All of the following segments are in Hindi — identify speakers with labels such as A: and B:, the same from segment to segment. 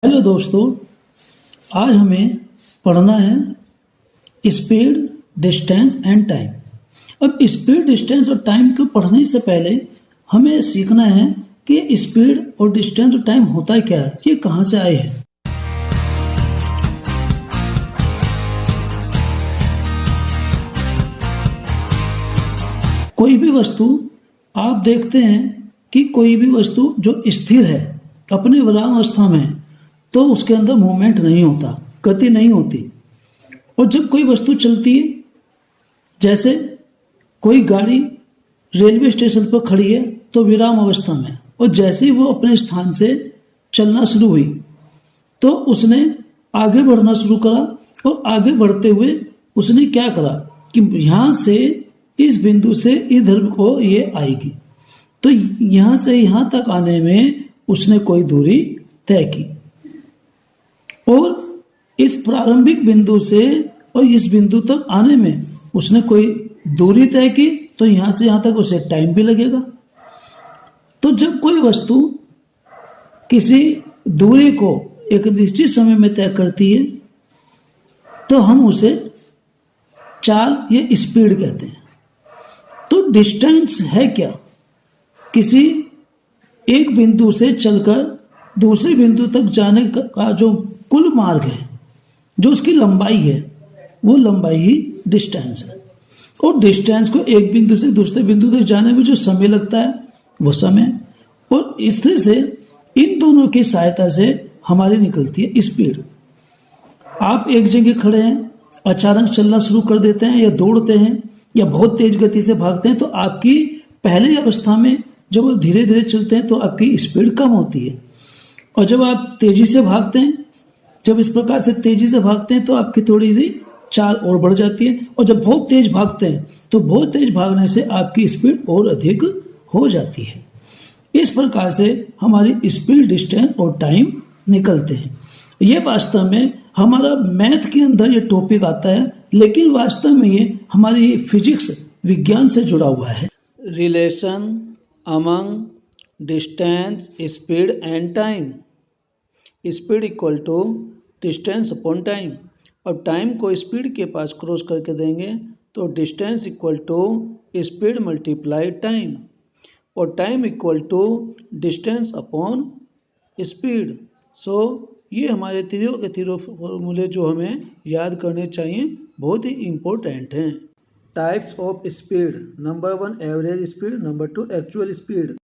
A: हेलो दोस्तों, आज हमें पढ़ना है स्पीड, डिस्टेंस एंड टाइम। अब स्पीड, डिस्टेंस और टाइम को पढ़ने से पहले हमें सीखना है कि स्पीड और डिस्टेंस और टाइम होता क्या है, ये कहाँ से आए हैं। कोई भी वस्तु आप देखते हैं कि कोई भी वस्तु जो स्थिर है अपने विरामावस्था में, तो उसके अंदर मूवमेंट नहीं होता, गति नहीं होती। और जब कोई वस्तु चलती है, जैसे कोई गाड़ी रेलवे स्टेशन पर खड़ी है तो विराम अवस्था में, और जैसे ही वो अपने स्थान से चलना शुरू हुई तो उसने आगे बढ़ना शुरू करा, और आगे बढ़ते हुए उसने क्या करा कि यहां से इस बिंदु से इधर को ये आएगी, तो यहां से यहां तक आने में उसने कोई दूरी तय की, और इस प्रारंभिक बिंदु से और इस बिंदु तक आने में उसने कोई दूरी तय की, तो यहां से यहां तक उसे टाइम भी लगेगा। तो जब कोई वस्तु किसी दूरी को एक निश्चित समय में तय करती है तो हम उसे चाल या स्पीड कहते हैं। तो डिस्टेंस है क्या? किसी एक बिंदु से चलकर दूसरे बिंदु तक जाने का जो कुल मार्ग है, जो उसकी लंबाई है, वो लंबाई ही डिस्टेंस है। और डिस्टेंस को एक बिंदु से दूसरे बिंदु तक जाने में जो समय लगता है वो समय, और इस तरह से इन दोनों की सहायता से हमारी निकलती है स्पीड। आप एक जगह खड़े हैं, अचानक चलना शुरू कर देते हैं या दौड़ते हैं या बहुत तेज गति से भागते हैं, तो आपकी पहली अवस्था में जब आप धीरे धीरे चलते हैं तो आपकी स्पीड कम होती है, और जब आप तेजी से भागते हैं, जब इस प्रकार से तेजी से भागते हैं तो आपकी थोड़ी सी चाल और बढ़ जाती है, और जब बहुत तेज भागते हैं तो बहुत तेज भागने से आपकी स्पीड और अधिक हो जाती है। इस प्रकार से हमारी स्पीड, डिस्टेंस और टाइम निकलते हैं। ये वास्तव में हमारा मैथ के अंदर ये टॉपिक आता है, लेकिन वास्तव में ये हमारी फिजिक्स, विज्ञान से जुड़ा हुआ है। Relation among distance, speed and time. Speed equal to distance upon time, और टाइम को स्पीड के पास क्रॉस करके देंगे तो distance equal to speed multiply time, और time equal to distance upon speed. So ये हमारे तीनों के तीनों फॉर्मूले जो हमें याद करने चाहिए, बहुत ही इम्पोर्टेंट हैं। Types of speed. Number 1 average speed, number 2 actual speed.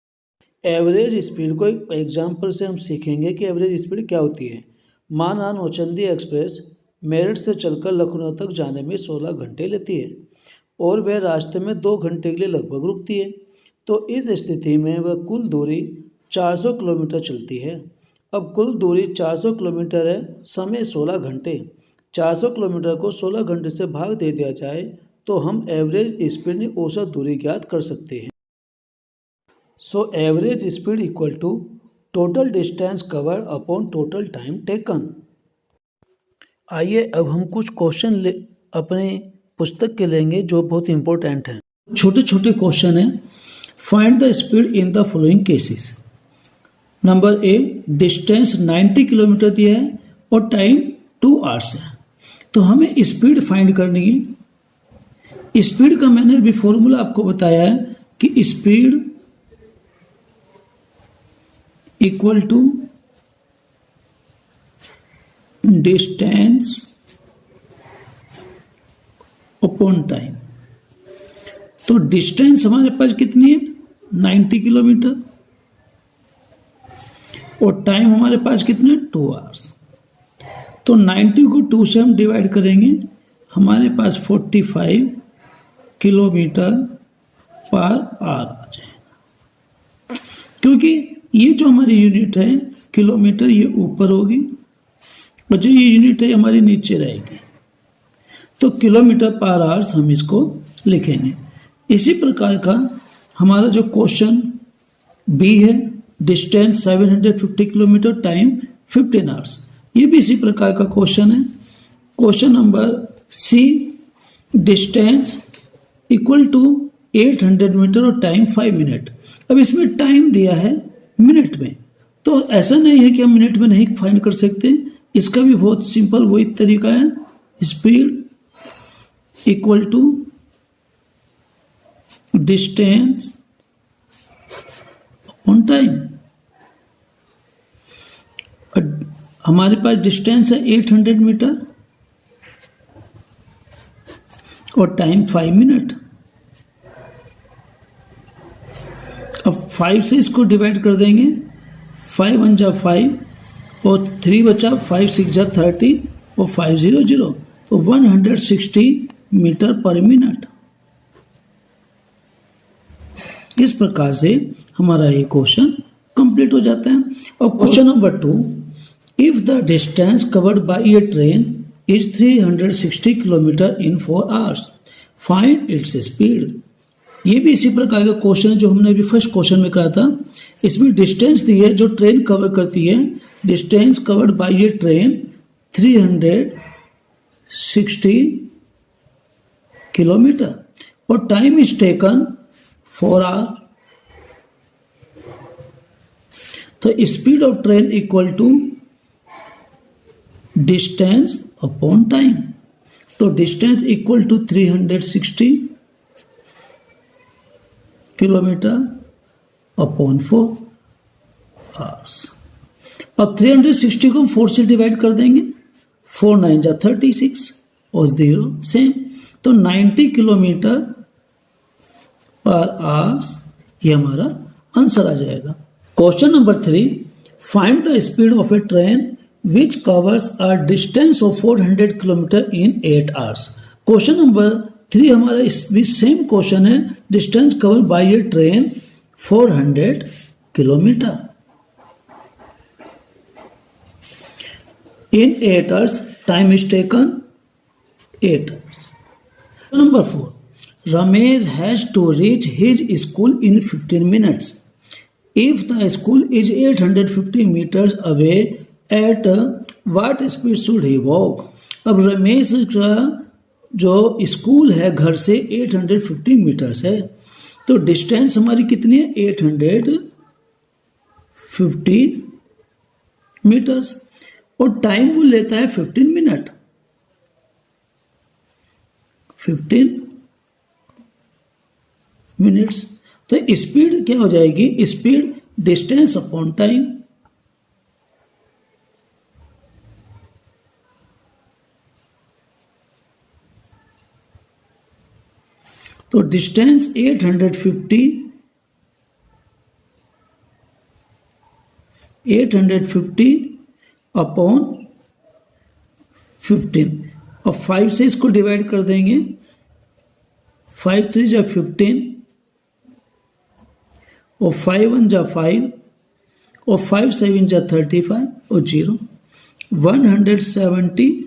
A: Average speed को एक एग्जाम्पल से हम सीखेंगे कि एवरेज स्पीड क्या होती है। माना नौचंदी एक्सप्रेस मेरठ से चलकर लखनऊ तक जाने में 16 घंटे लेती है और वह रास्ते में 2 घंटे के लिए लगभग रुकती है, तो इस स्थिति में वह कुल दूरी 400 किलोमीटर चलती है। अब कुल दूरी 400 किलोमीटर है, समय 16 घंटे। 400 किलोमीटर को 16 घंटे से भाग दे दिया जाए तो हम एवरेज स्पीड में औसत दूरी ज्ञात कर सकते हैं। So average speed equal to total distance cover upon total time taken. आइए अब हम कुछ क्वेश्चन अपने पुस्तक के लेंगे जो बहुत इंपॉर्टेंट हैं। छोटे छोटे क्वेश्चन हैं। Find the speed in the following cases. Number A, distance 90 kilometre दिया है और टाइम 2 आवर्स है, तो हमें स्पीड फाइंड करनी है। स्पीड का मैंने अभी फॉर्मूला आपको बताया है कि speed equal to distance upon time. तो डिस्टेंस हमारे पास कितनी है? 90 किलोमीटर, और टाइम हमारे पास कितना है? 2 आवर्स। तो 90 को 2 से हम डिवाइड करेंगे, हमारे पास 45 किलोमीटर पर आवर आ जाएगा। क्योंकि ये जो हमारी यूनिट है किलोमीटर, ये ऊपर होगी और जो ये यूनिट है हमारी नीचे रहेगी, तो किलोमीटर पर आवर्स हम इसको लिखेंगे। इसी प्रकार का हमारा जो क्वेश्चन बी है, डिस्टेंस 750 किलोमीटर, टाइम 15 आवर्स, ये भी इसी प्रकार का क्वेश्चन है। Question number C, distance equal to 800 metre और टाइम 5 मिनट। अब इसमें टाइम दिया है मिनट में, तो ऐसा नहीं है कि हम मिनट में नहीं फाइंड कर सकते, इसका भी बहुत सिंपल वही तरीका है, speed equal to distance on time. हमारे पास डिस्टेंस है 800 मीटर और टाइम 5 मिनट। अब 5 से इसको डिवाइड कर देंगे, 5 1 जा 5 और 3 बचा, 5 6 जा 30 और 5 0 0, तो 160 मीटर पर मिनट। इस प्रकार से हमारा ये क्वेश्चन कंप्लीट हो जाता है। और question number 2, if the distance covered by a train is 360 kilometre in 4 hours, find its speed. ये भी इसी प्रकार का क्वेश्चन है जो हमने अभी फर्स्ट क्वेश्चन में करा था। इसमें डिस्टेंस दी है जो ट्रेन कवर करती है, distance covered by a train 360 kilometre और टाइम इज टेकन 4 hours। तो speed of train equal to distance upon time. तो distance equal to 360 kilometre upon 4 hours। अब 360 को हम 4 से डिवाइड कर देंगे, 4 9 जा 36 और 0 सेम, तो 90 किलोमीटर पर आवर्स ये हमारा आंसर आ जाएगा। Question number 3, find the speed of a train which covers a distance of 400 kilometre in 8 hours। Question number 3 हमारा भी सेम क्वेश्चन है, distance cover by a train 400 kilometre in 8 hours, time is taken 8 hours। Number 4, Ramesh has to reach his school in 15 minutes. If the school is 850 meters away, at what speed should he walk? अब रमेश का जो स्कूल है घर से 850 मीटर्स है, तो डिस्टेंस हमारी कितनी है 850 मीटर्स और टाइम वो लेता है 15 मिनट, 15 मिनट्स। तो स्पीड क्या हो जाएगी, स्पीड डिस्टेंस अपॉन टाइम। तो डिस्टेंस 850 अपॉन 15 और 5 से इसको डिवाइड कर देंगे, 5 3 जा 15 और 5 1 जा 5 और 5 7 जा 35 और 0, 170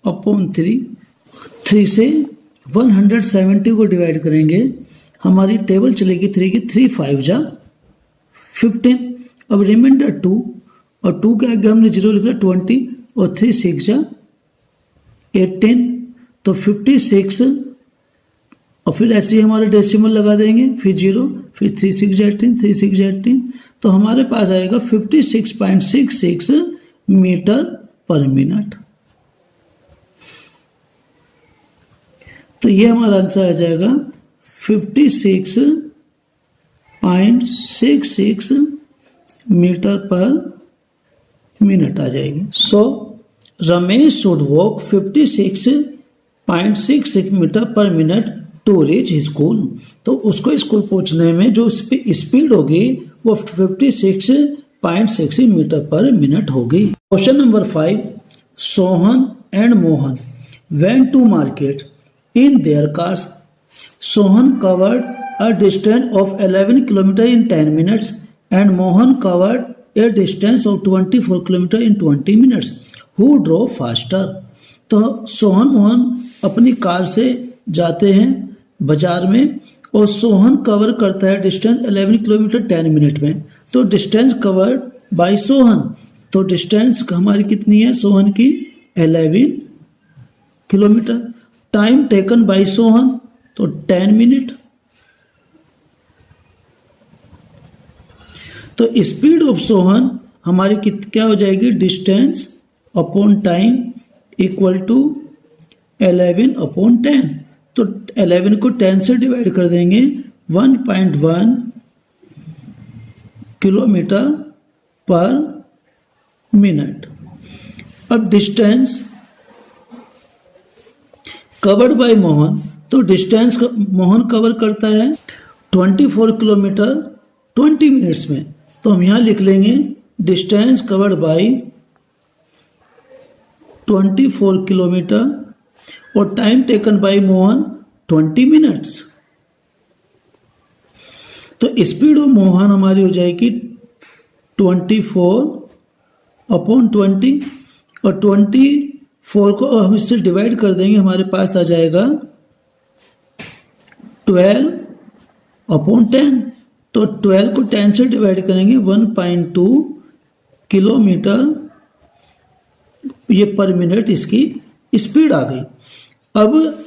A: अपॉन 3 से 170 को डिवाइड करेंगे, हमारी टेबल चलेगी 3 की, 3 5 जा 15। अब रिमाइंडर 2 और 2 के आगे हमने 0 लिखा 20 और 3 6 जा 18, तो 56 और फिर ऐसे ही हमारे डेसिमल लगा देंगे, फिर 0, फिर 3 6 जा 18, 3 6 जा 18, तो हमारे पास आएगा 56.66 मीटर पर मिनट। तो ये हमारा आंसर आ जाएगा 56.66 मीटर पर मिनट आ जाएगी। So Ramesh should walk 56.66 metre पर मिनट टू रीच स्कूल। तो उसको स्कूल पहुंचने में जो स्पीड होगी वो 56.66 मीटर पर मिनट होगी। Question number 5, Sohan and Mohan went to market in their cars. Sohan covered a distance of 11 km in 10 minutes and Mohan covered a distance of 24 km in 20 minutes. Who drove faster? तो सोहन मोहन अपनी कार से जाते हैं बाजार में और सोहन कवर करता है डिस्टेंस 11 किलोमीटर 10 मिनट में। तो डिस्टेंस कवर्ड बाय सोहन, तो डिस्टेंस हमारी कितनी है सोहन की 11 kilometre. Time taken bye Sohan तो 10 मिनट। तो स्पीड ऑफ सोहन हमारी क्या हो जाएगी, distance upon time equal to 11/10। तो 11 को 10 से डिवाइड कर देंगे, 1.1 किलोमीटर पर मिनट। अब डिस्टेंस कवर्ड बाय मोहन, तो डिस्टेंस मोहन कवर करता है 24 किलोमीटर 20 मिनट्स में। तो हम यहां लिख लेंगे डिस्टेंस कवर्ड बाय 24 किलोमीटर और time taken bye Mohan 20 minutes. तो स्पीड ऑफ मोहन हमारी हो जाएगी 24/20 और 24 को हम इससे डिवाइड कर देंगे, हमारे पास आ जाएगा 12/10। तो 12 को 10 से डिवाइड करेंगे, 1.2 किलोमीटर ये पर मिनट इसकी स्पीड आ गई। अब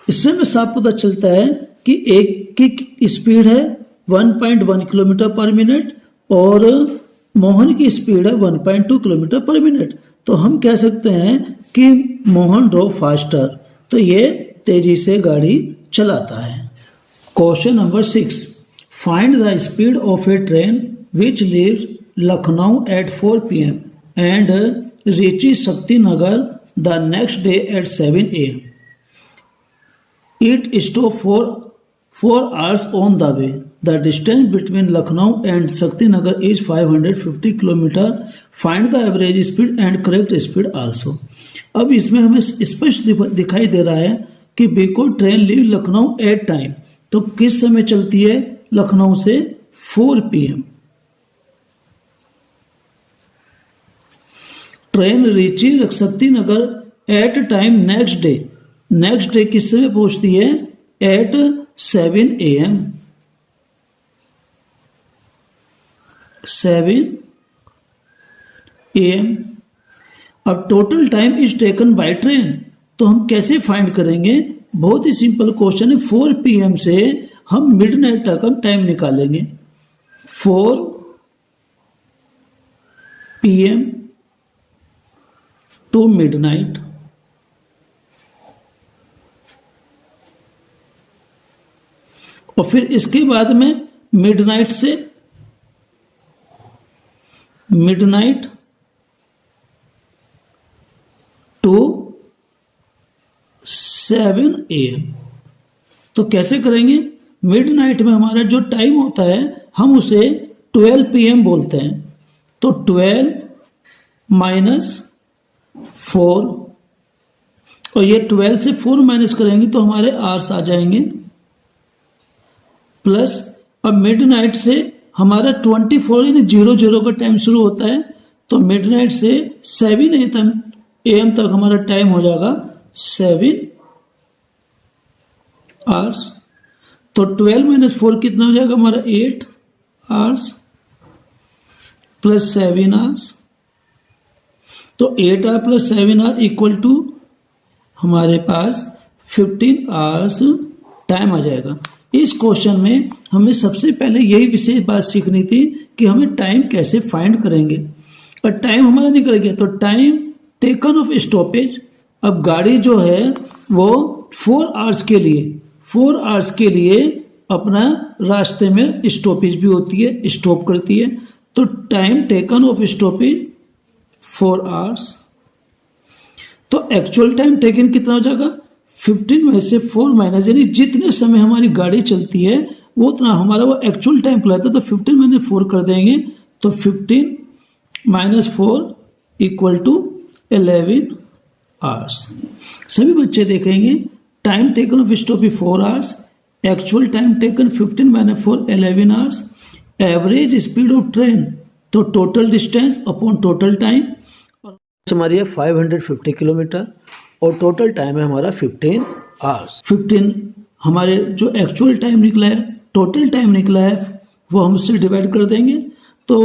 A: इससे हमें साफ पता चलता है कि एक की स्पीड है 1.1 किलोमीटर पर मिनट और मोहन की स्पीड है 1.2 किलोमीटर पर मिनट। तो हम कह सकते हैं कि मोहन ड्रो फास्टर, तो ये तेजी से गाड़ी चलाता है। Question number 6, find the speed of a train which leaves Lucknow at 4 PM and reaches Shaktinagar the next day at 7 AM. It stopped for 4 hours on the way. The distance between Lucknow and Shaktinagar is 550 km. Find the average speed and correct speed also. अब इसमें हमें स्पष्ट दिखाई दे रहा है कि बिल्कुल train leave Lucknow at time, तो किस समय चलती है, लखनऊ से 4 PM। Train reaching Shaktinagar at time next day, next day किस समय पहुंचती है, एट 7 AM। 7 AM। अब total time is taken by train, तो हम कैसे फाइंड करेंगे, बहुत ही सिंपल क्वेश्चन है। 4 PM से हम मिडनाइट तक हम टाइम निकालेंगे। 4 PM टू मिडनाइट, और फिर इसके बाद में मिडनाइट से मिडनाइट टू 7 AM। तो कैसे करेंगे, मिडनाइट में हमारा जो टाइम होता है हम उसे 12 PM बोलते हैं। तो 12 माइनस 4, और ये 12 से 4 माइनस करेंगे तो हमारे आवर्स आ जाएंगे, प्लस अब मिडनाइट से हमारा 24 यानी 00 का टाइम शुरू होता है, तो मिडनाइट से 7 AM तक हमारा टाइम हो जाएगा 7 आवर्स। तो 12 माइनस 4 कितना हो जाएगा हमारा 8 आवर्स प्लस 7 आवर्स। तो 8 hour plus 7 hour equal to हमारे पास 15 आवर्स टाइम आ जाएगा। इस क्वेश्चन में हमें सबसे पहले यही विशेष बात सीखनी थी कि हमें टाइम कैसे फाइंड करेंगे। और टाइम हमारा निकल गया, तो टाइम टेकन ऑफ स्टॉपेज, अब गाड़ी जो है वो 4 आवर्स के लिए अपना रास्ते में स्टॉपेज भी होती है, स्टॉप करती है। तो time taken of stoppage 4 hours. तो एक्चुअल टाइम टेकन कितना हो जाएगा, 15 में से 4 माइनस, यानी जितने समय हमारी गाड़ी चलती है वो उतना हमारा वो एक्चुअल टाइम कहलाता है। तो 15 में 4 कर देंगे, तो 15 माइनस 4 इक्वल टू 11 आवर्स। सभी बच्चे देखेंगे time taken of stop 4 hours, actual time taken 15 minus 4 11 hours, average speed of train, तो total distance upon total time हमारी है 550 किलोमीटर और टोटल टाइम है हमारा 15 आवर्स। 15 हमारे जो एक्चुअल टाइम निकला है, टोटल टाइम निकला है, वो हम उससे डिवाइड कर देंगे। तो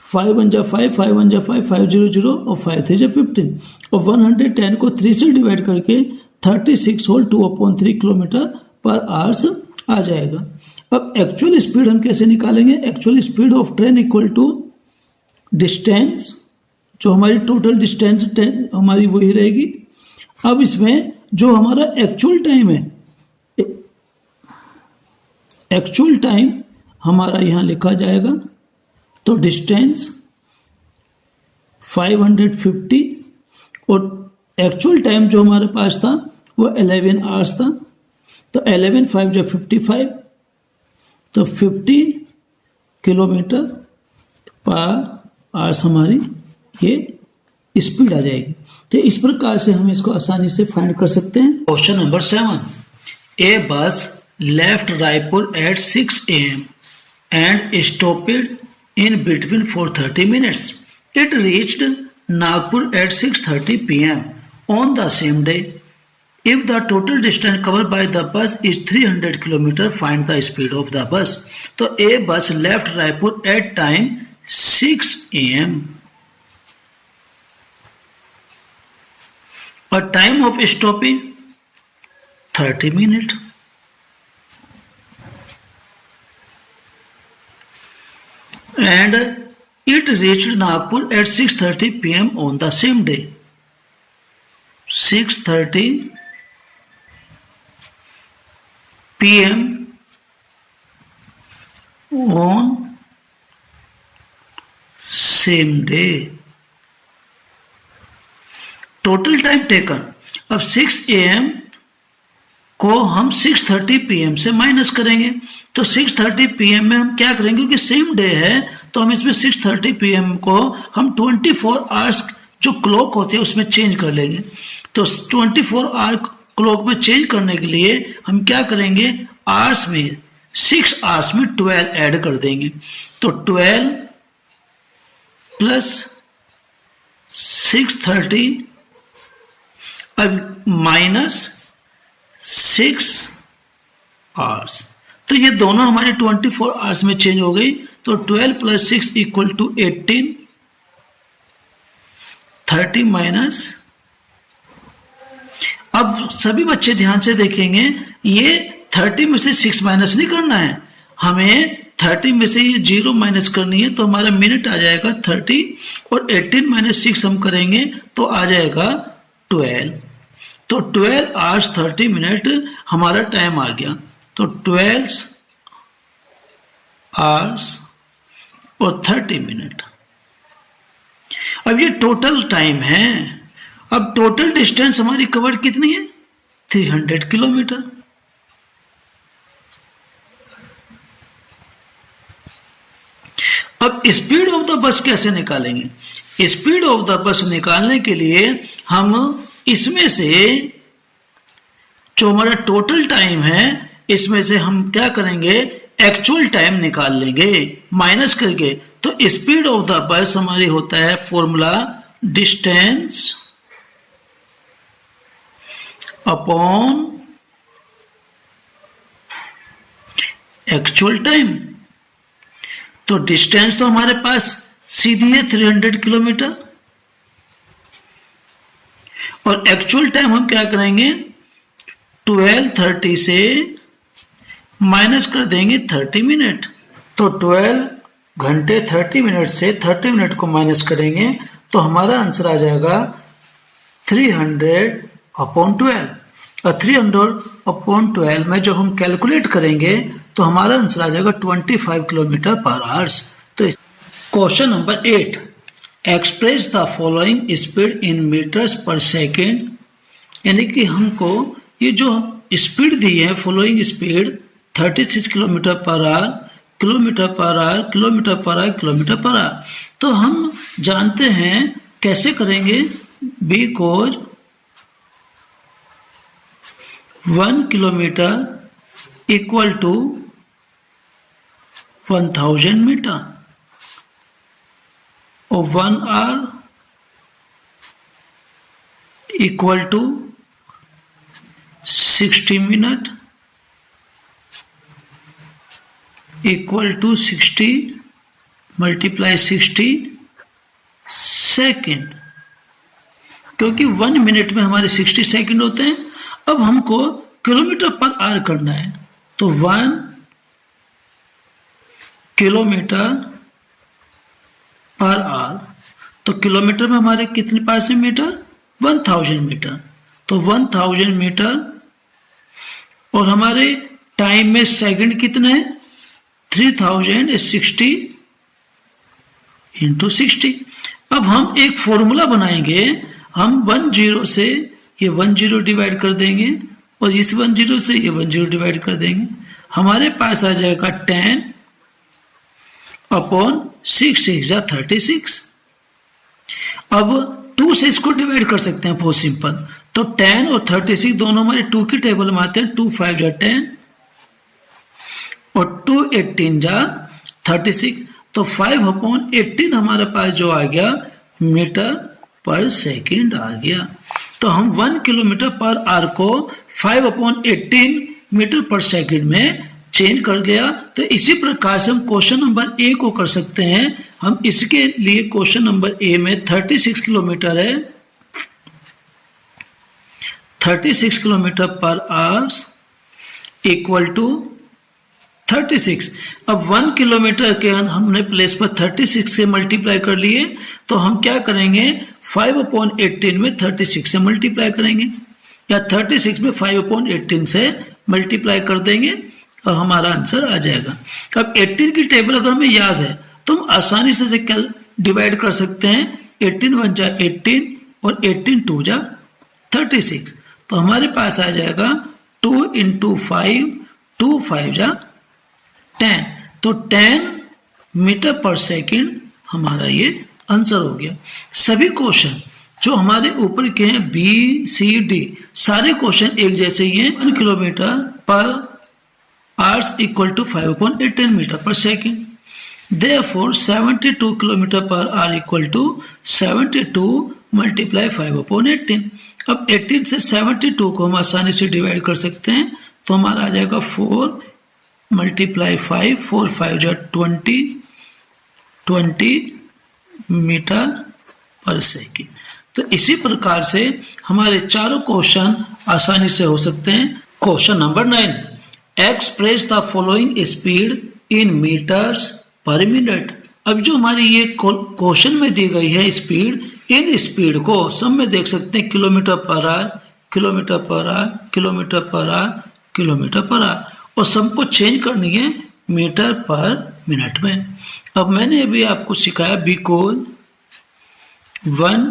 A: 5 1 जा 5, 5 1 जा 5, 5 0 0 और 5 3 जा 15, और 110 को 3 से डिवाइड करके 36 होल 2/3 किलोमीटर पर आवर्स आ जाएगा। अब एक्चुअल स्पीड हम कैसे निकालेंगे, actual speed of train equal to distance, जो हमारी टोटल डिस्टेंस हमारी वही रहेगी। अब इसमें जो हमारा एक्चुअल टाइम है, एक्चुअल टाइम हमारा यहां लिखा जाएगा। तो डिस्टेंस 550 और एक्चुअल टाइम जो हमारे पास था वो 11 आवर्स था। तो 11 5 जो 55, तो 50 किलोमीटर पर आवर्स हमारी ये स्पीड आ जाएगी। तो इस प्रकार से हम इसको आसानी से फाइंड कर सकते हैं। क्वेश्चन नंबर 7, ए बस left Raipur at 6 a.m. and stopped in between for 30 minutes. It reached Nagpur at 6:30 p.m. on the same day. If the total distance covered by the bus is 300 km, find the speed of the bus. So a bus left Raipur at time 6 a.m. A time of stopping 30 minutes. And it reached Nagpur at 6:30 p.m. on the same day. 6:30 p.m. on same day. Total time taken. अब 6 a.m. को हम 6:30 p.m. से माइनस करेंगे। तो 6:30 p.m. में हम क्या करेंगे, क्योंकि सेम डे है तो हम इसमें 6:30 p.m. को हम 24 आवर्स जो क्लॉक होते हैं उसमें चेंज कर लेंगे। तो 24 आवर क्लॉक में चेंज करने के लिए हम क्या करेंगे, आवर्स में 6 आवर्स में 12 ऐड कर देंगे। तो 12 प्लस 6:30 अब माइनस 6 आवर्स, तो ये दोनों हमारे 24 आवर्स में चेंज हो गई। तो 12 प्लस 6 इक्वल टू 18, 30 माइनस। अब सभी बच्चे ध्यान से देखेंगे, ये 30 में से 6 माइनस नहीं करना है, हमें 30 में से ये 0 माइनस करनी है। तो हमारा मिनट आ जाएगा 30 और 18 माइनस 6 हम करेंगे तो आ जाएगा 12। तो 12 आवर्स 30 मिनट हमारा टाइम आ गया। तो 12 आवर्स और 30 मिनट। अब ये टोटल टाइम है। अब टोटल डिस्टेंस हमारी कवर कितनी है, 300 किलोमीटर। अब स्पीड ऑफ द बस कैसे निकालेंगे? स्पीड ऑफ द बस निकालने के लिए हम इसमें से जो हमारा टोटल टाइम है इसमें से हम क्या करेंगे, एक्चुअल टाइम निकाल लेंगे माइनस करके। तो स्पीड ऑफ द बस हमारी होता है formula distance upon actual time. तो डिस्टेंस तो हमारे पास सीधी है 300 किलोमीटर और एक्चुअल टाइम हम क्या करेंगे, 12:30 से माइनस कर देंगे 30 मिनट। तो 12 घंटे 30 मिनट से 30 मिनट को माइनस करेंगे तो हमारा आंसर आ जाएगा 300/12। और 300/12 में जब हम कैलकुलेट करेंगे तो हमारा आंसर आ जाएगा 25 किलोमीटर पर आवर्स। तो question number 8, express the following speed in metres per second. यानी कि हमको ये जो स्पीड दी है, following speed 36 kilometre per hour, kilometre per hour, kilometre per hour, kilometre per hour. तो हम जानते हैं कैसे करेंगे, because 1 kilometre equal to 1000 metre और 1 hour equal to 60 minute equal to 60 multiply 60 second, क्योंकि 1 मिनट में हमारे 60 सेकेंड होते हैं। अब हमको किलोमीटर पर आवर करना है, तो 1 किलोमीटर पर आवर, तो किलोमीटर में हमारे कितने पास है मीटर? 1000 मीटर, तो 1000 मीटर। और हमारे टाइम में सेकंड कितने हैं? 3060 इंटू 60। अब हम एक फॉर्मूला बनाएंगे, हम 10 से ये 10 डिवाइड कर देंगे और इस 10 से ये 10 डिवाइड कर देंगे, हमारे पास आ जाएगा 10 अपॉन 6 या 36। अब 2 से इसको डिवाइड कर सकते हैं, बहुत सिंपल। तो 10 और 36 दोनों हमारे 2 की टेबल में आते हैं, 2 5 या 10 और 2 18 या 36, तो 5 अपॉन 18 हमारे पास जो आ गया मीटर पर सेकंड आ गया। तो हम 1 किलोमीटर पर आवर को 5 अपॉन 18 मीटर पर सेकंड में चेंज कर लिया। तो इसी प्रकार से हम क्वेश्चन नंबर ए को कर सकते हैं। हम इसके लिए क्वेश्चन नंबर ए में 36 किलोमीटर है, 36 kilometre per hour equal to 36। अब 1 किलोमीटर के हमने प्लेस पर 36 से मल्टीप्लाई कर लिए, तो हम क्या करेंगे 5 अपॉन 18 में 36 से मल्टीप्लाई करेंगे, या 36 में 5 अपॉन 18 से मल्टीप्लाई कर देंगे और हमारा आंसर आ जाएगा। अब 18 की टेबल अगर हमें याद है तो हम आसानी से डिवाइड कर सकते हैं। 18 1 जा 18 और 18 2 जा 36, तो हमारे पास आ जाएगा 2 इंटू 5, 2 5 जा 10, तो 10 मीटर पर सेकंड हमारा ये आंसर हो गया। सभी क्वेश्चन जो हमारे ऊपर के हैं बी सी डी, सारे क्वेश्चन एक जैसे ही हैं। 1 kilometre per hour equal to 5 upon 18 metre per second, therefore 72 kilometre per hour equal to 72 multiply 5 upon 18। अब 18 से 72 को हम आसानी से डिवाइड कर सकते हैं, तो हमारा आ जाएगा 4 मल्टीप्लाई 5, 4 5 जा 20 मीटर पर सेकंड। तो इसी प्रकार से हमारे चारों क्वेश्चन आसानी से हो सकते हैं। Question number 9, express the following speed in metres per minute. अब जो हमारी ये क्वेश्चन में दी गई है स्पीड, इन स्पीड को सब में देख सकते हैं kilometre per hour, kilometre per hour, kilometre per hour, kilometre per our, और सबको चेंज करनी है मीटर पर मिनट में। अब मैंने अभी आपको सिखाया because 1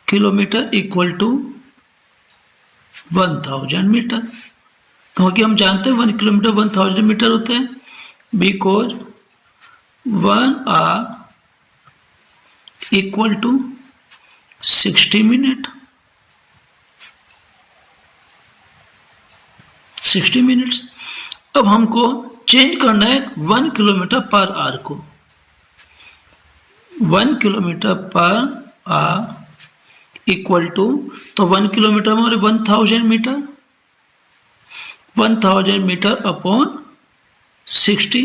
A: kilometre equal to 1000 metre, क्योंकि हम जानते हैं 1 किलोमीटर 1000 मीटर होते हैं। Because 1 hour equal to 60 minute, 60 minutes. अब हमको चेंज करना है 1 किलोमीटर पर आवर को। 1 kilometre per hour equal to, तो 1 किलोमीटर में 1000 मीटर, 1000 मीटर अपॉन 60,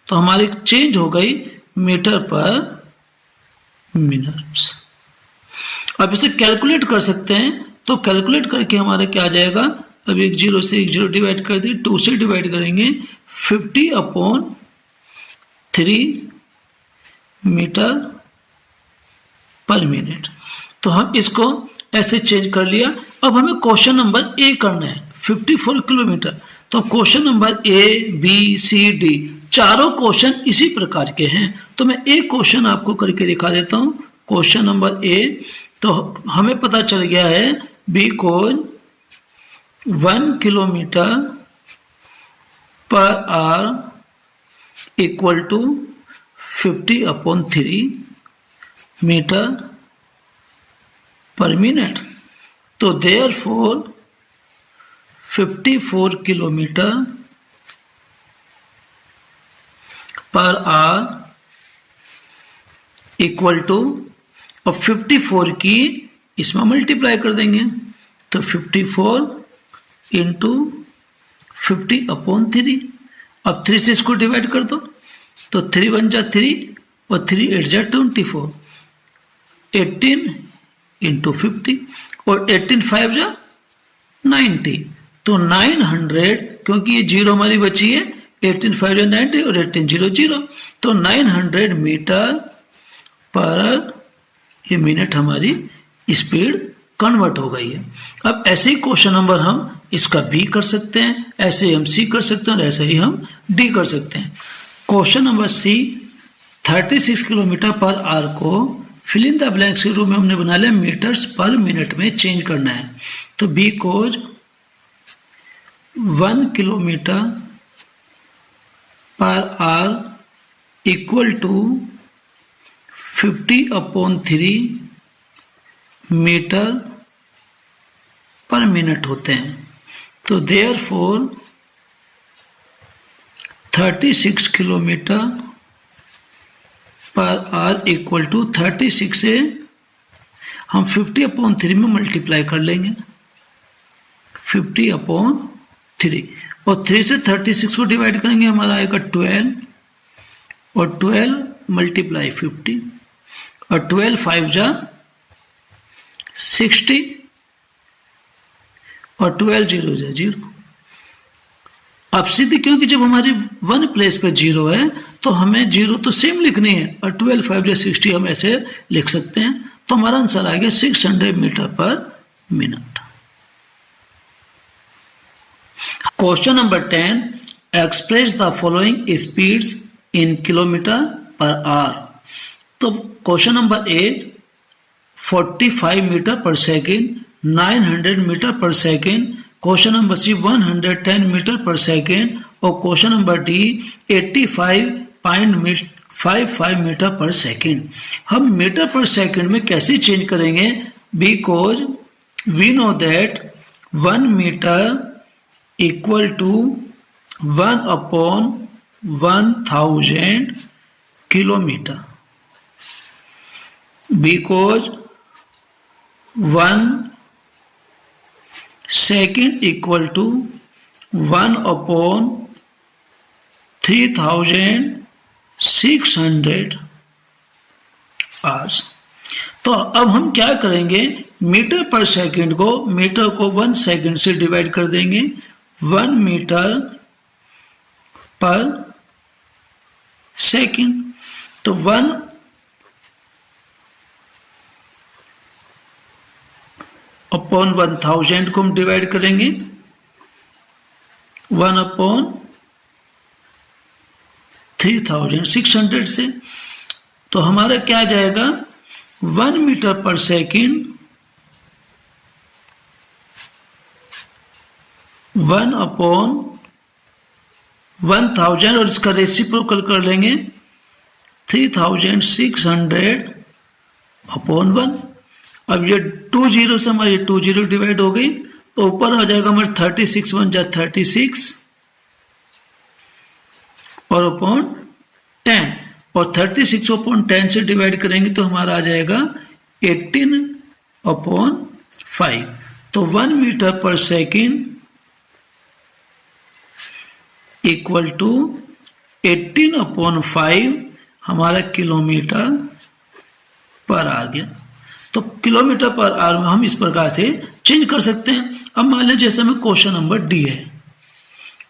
A: तो हमारी चेंज हो गई मीटर पर मिनट्स। अब इसे कैलकुलेट कर सकते हैं, तो कैलकुलेट करके हमारा क्या आ जाएगा, अब 10 से 10 डिवाइड कर दिए, 2 से डिवाइड करेंगे 50 अपॉन 3 मीटर पर मिनट। तो हम इसको ऐसे चेंज कर लिया। अब हमें क्वेश्चन नंबर ए करना है 54 किलोमीटर। तो question number A B C D चारों क्वेश्चन इसी प्रकार के हैं। तो मैं एक क्वेश्चन आपको करके दिखा देता हूं। क्वेश्चन नंबर ए, तो हमें पता चल गया है because 1 kilometre per hour equal to 50 upon 3 metre पर मिनट। तो therefore 54 kilometre per hour equal to, अब 54 की इसमें मल्टीप्लाई कर देंगे, तो 54 इंटू 50 अपॉन 3। अब 3 से इसको डिवाइड कर दो, तो 3 1 जा 3 और 3 8 जा 24, 18 इंटू 50 और 18 5 जा 90, तो 900, क्योंकि ये जीरो हमारी बची है 18 5 90 और 18 0 0, तो 900 मीटर पर ये मिनट हमारी स्पीड कन्वर्ट हो गई है। अब ऐसे ही क्वेश्चन नंबर हम इसका बी कर सकते हैं, ऐसे ही हम सी कर सकते हैं और ऐसे ही हम डी कर सकते हैं। Question number C 36 kilometre per hour को फिल इन द ब्लैंक्स के रूप में हमने बना लिया मीटर्स पर मिनट में चेंज करना है। तो because 1 kilometre per hour equal to 50/3 metre पर मिनट होते हैं। तो therefore 36 kilometre per hour equal to 36 से हम 50/3 में मल्टीप्लाई कर लेंगे, 50/3 और 3 से 36 को डिवाइड करेंगे, हमारा आएगा 12 और 12 मल्टीप्लाई 50 और 12 5 जा 60 और 12 0 जा 0। अब सीधी, क्योंकि जब हमारी 1 प्लेस पे 0 है तो हमें 0 तो सेम लिखनी है और 12 5 जा 60 हम ऐसे लिख सकते हैं। तो हमारा आंसर आ गया 600 मीटर पर minute. Question number 10, express the following speeds in kilometre per hour. तो question number 8 45 metre per second, 900 metre per second, question number C 110 metre per second और question number D 85.55 metre per second. हम मीटर पर सेकेंड में कैसे चेंज करेंगे? Because we know that 1 metre equal to 1/1000 kilometre, because 1 second equal to 1/3600 hours. तो अब हम क्या करेंगे, मीटर पर सेकेंड को, मीटर को 1 सेकेंड से डिवाइड कर देंगे। 1 मीटर पर सेकेंड, तो 1/1000 को हम डिवाइड करेंगे 1/3600 से, तो हमारा क्या आ जाएगा 1 मीटर पर सेकेंड 1/1000 और इसका रेसिप्रोकल कर लेंगे 3600/1। अब ये 2 0 से हमारी 2 0 डिवाइड हो गई, तो ऊपर आ जाएगा हमारे 36 1 जा 36 और अपॉन 10, और 36 अपॉन 10 से डिवाइड करेंगे तो हमारा आ जाएगा 18/5। तो 1 metre per second equal to 18/5 हमारा किलोमीटर पर आ गया। तो किलोमीटर पर आवर में हम इस प्रकार से चेंज कर सकते हैं। अब मान लीजिए जैसे हमें क्वेश्चन नंबर डी है,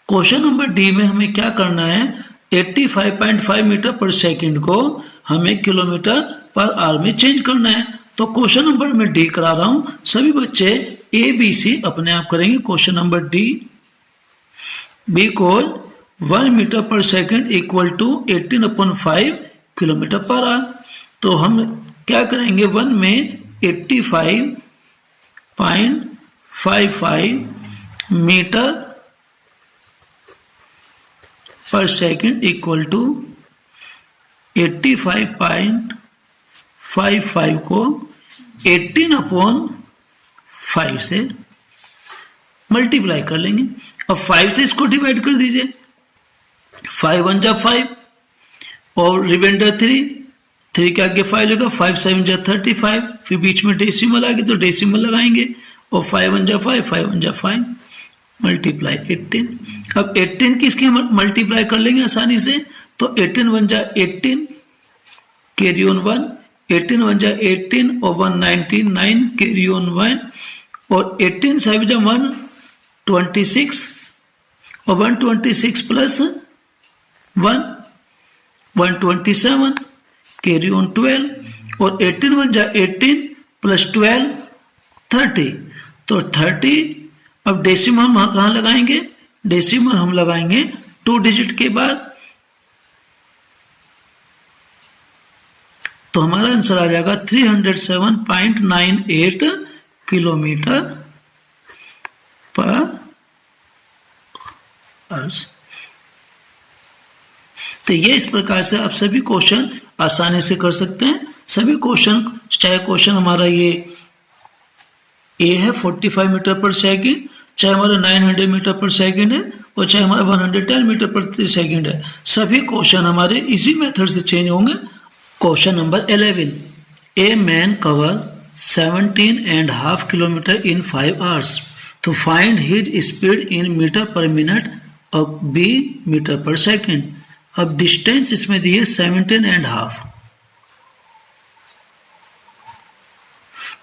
A: क्वेश्चन नंबर डी में हमें क्या करना है, 85.5 मीटर पर सेकंड को हमें किलोमीटर पर आवर में चेंज करना है। तो क्वेश्चन नंबर में डी करा रहा हूं, सभी बच्चे ए बी सी अपने आप करेंगे। Question number D, because 1 metre per second equal to 18/5 kilometre per hour. तो हम क्या करेंगे, 1 में 85.55 metre per second equal to 85.55 को 18/5 से मल्टीप्लाई कर लेंगे। अब 5 से इसको डिवाइड कर दीजिए, 5 1 जा 5 और रिमाइंडर 3 के आगे 5 लगा, 5 7 जा 35, फिर बीच में डेसिमल आ गई तो डेसिमल लगाएंगे और 5 1 जा 5 5 1 जा 5 मल्टीप्लाई 18। अब 18 की इसकी मल्टीप्लाई कर लेंगे आसानी से, तो 18 1 जा 18 कैरी ऑन 1, 18 1 जा 18 और 1 19 9 कैरी ऑन 1 और 18 7 जा 126 और 126 प्लस 1 127 कैरी ऑन 12 और 18 1 जा 18 प्लस 12 30 तो 30। अब डेसिमल हम कहाँ लगाएंगे? डेसिमल हम लगाएंगे 2 डिजिट के बाद, तो हमारा आंसर आ जाएगा 307.98 किलोमीटर पर आवर्स। तो ये इस प्रकार से आप सभी क्वेश्चन आसानी से कर सकते हैं। सभी क्वेश्चन, चाहे क्वेश्चन हमारा ये ए है 45 मीटर पर सेकंड, चाहे हमारा 900 मीटर पर सेकंड है और चाहे हमारा 110 मीटर प्रति सेकंड है, सभी क्वेश्चन हमारे इसी मेथड से चेंज होंगे। Question number 11, a man cover 17.5 kilometre in 5 hours तो find his speed in metre पर मिनट और बी मीटर पर सेकंड। अब डिस्टेंस इसमें दी है 17.5,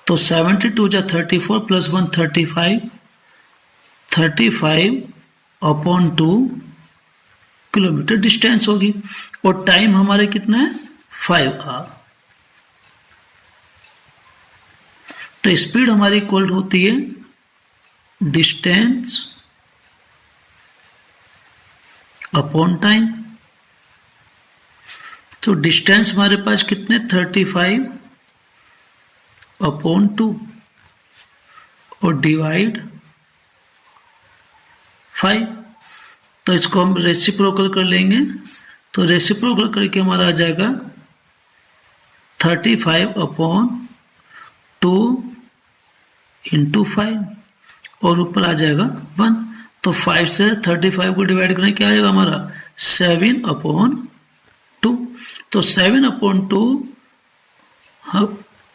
A: तो 72 जा 34 प्लस 1 35 अपॉन 2 किलोमीटर डिस्टेंस होगी और टाइम हमारे कितना है 5 आवर। तो स्पीड हमारी इक्वल होती है डिस्टेंस अपॉन टाइम। तो डिस्टेंस हमारे पास कितने 35 अपॉन 2 और डिवाइड 5। तो इसको हम रेसिप्रोकल कर लेंगे, तो रेसिप्रोकल करके हमारा आ जाएगा 35 अपॉन 2 इंटू 5 और ऊपर आ जाएगा 1। तो 5 से 35 को डिवाइड करें क्या आएगा हमारा 7 अपॉन 2। तो 7 अपॉन 2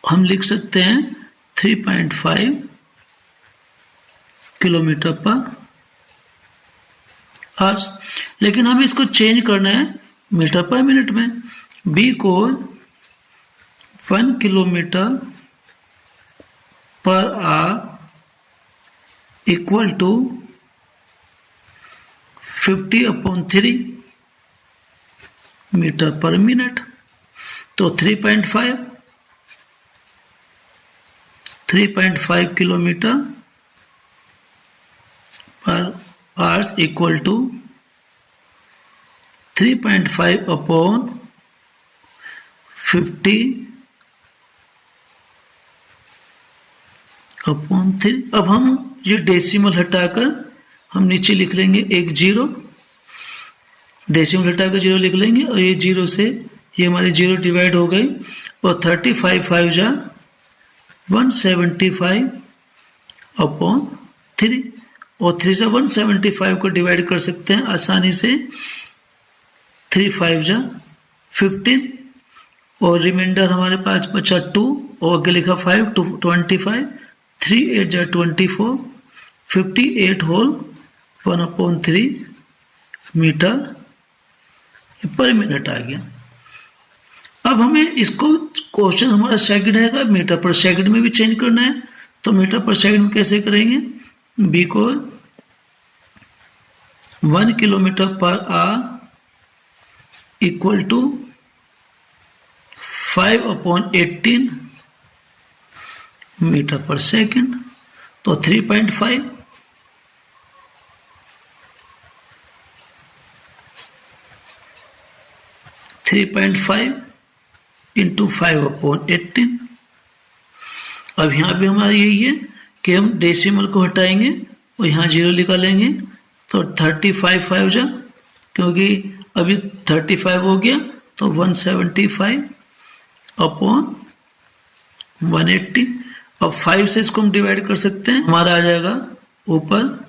A: हम लिख सकते हैं 3.5 किलोमीटर पर आवर्स। लेकिन हमें इसको चेंज करना है मीटर पर मिनट में। बी को 1 kilometre per hour equal to 50 upon 3 metre पर मिनट। तो 3.5 kilometre per hours equal to 3.5 upon 50 upon 3। अब हम ये डेसिमल हटाकर हम नीचे लिख लेंगे एक 0, डेसिमल हटाकर 0 लिख लेंगे और ये 0 से ये हमारे 0 डिवाइड हो गए और 35 5 जा 175 अपॉन 3 और 3 से 175 को डिवाइड कर सकते हैं आसानी से। 3 5 जा 15 और रिमाइंडर हमारे पास बचा 2 और आगे लिखा 5 2 25 3 8 जा 24 58 होल 1/3 मीटर पर मिनट आ गया। अब हमें इसको क्वेश्चन हमारा सेकंड है मीटर पर सेकंड में भी चेंज करना है। तो मीटर पर सेकंड में कैसे करेंगे? बी को 1 kilometre per hour equal to 5 upon 18 metre per second. तो 3.5 इंटू 5 अपॉन 18। अब यहां पे हमारा यही है कि हम डेसिमल को हटाएंगे और यहाँ 0 निकालेंगे तो 35 5 जा, क्योंकि अभी 35 हो गया तो 175 अपॉन 180। अब 5 से इसको हम डिवाइड कर सकते हैं, हमारा आ जाएगा ऊपर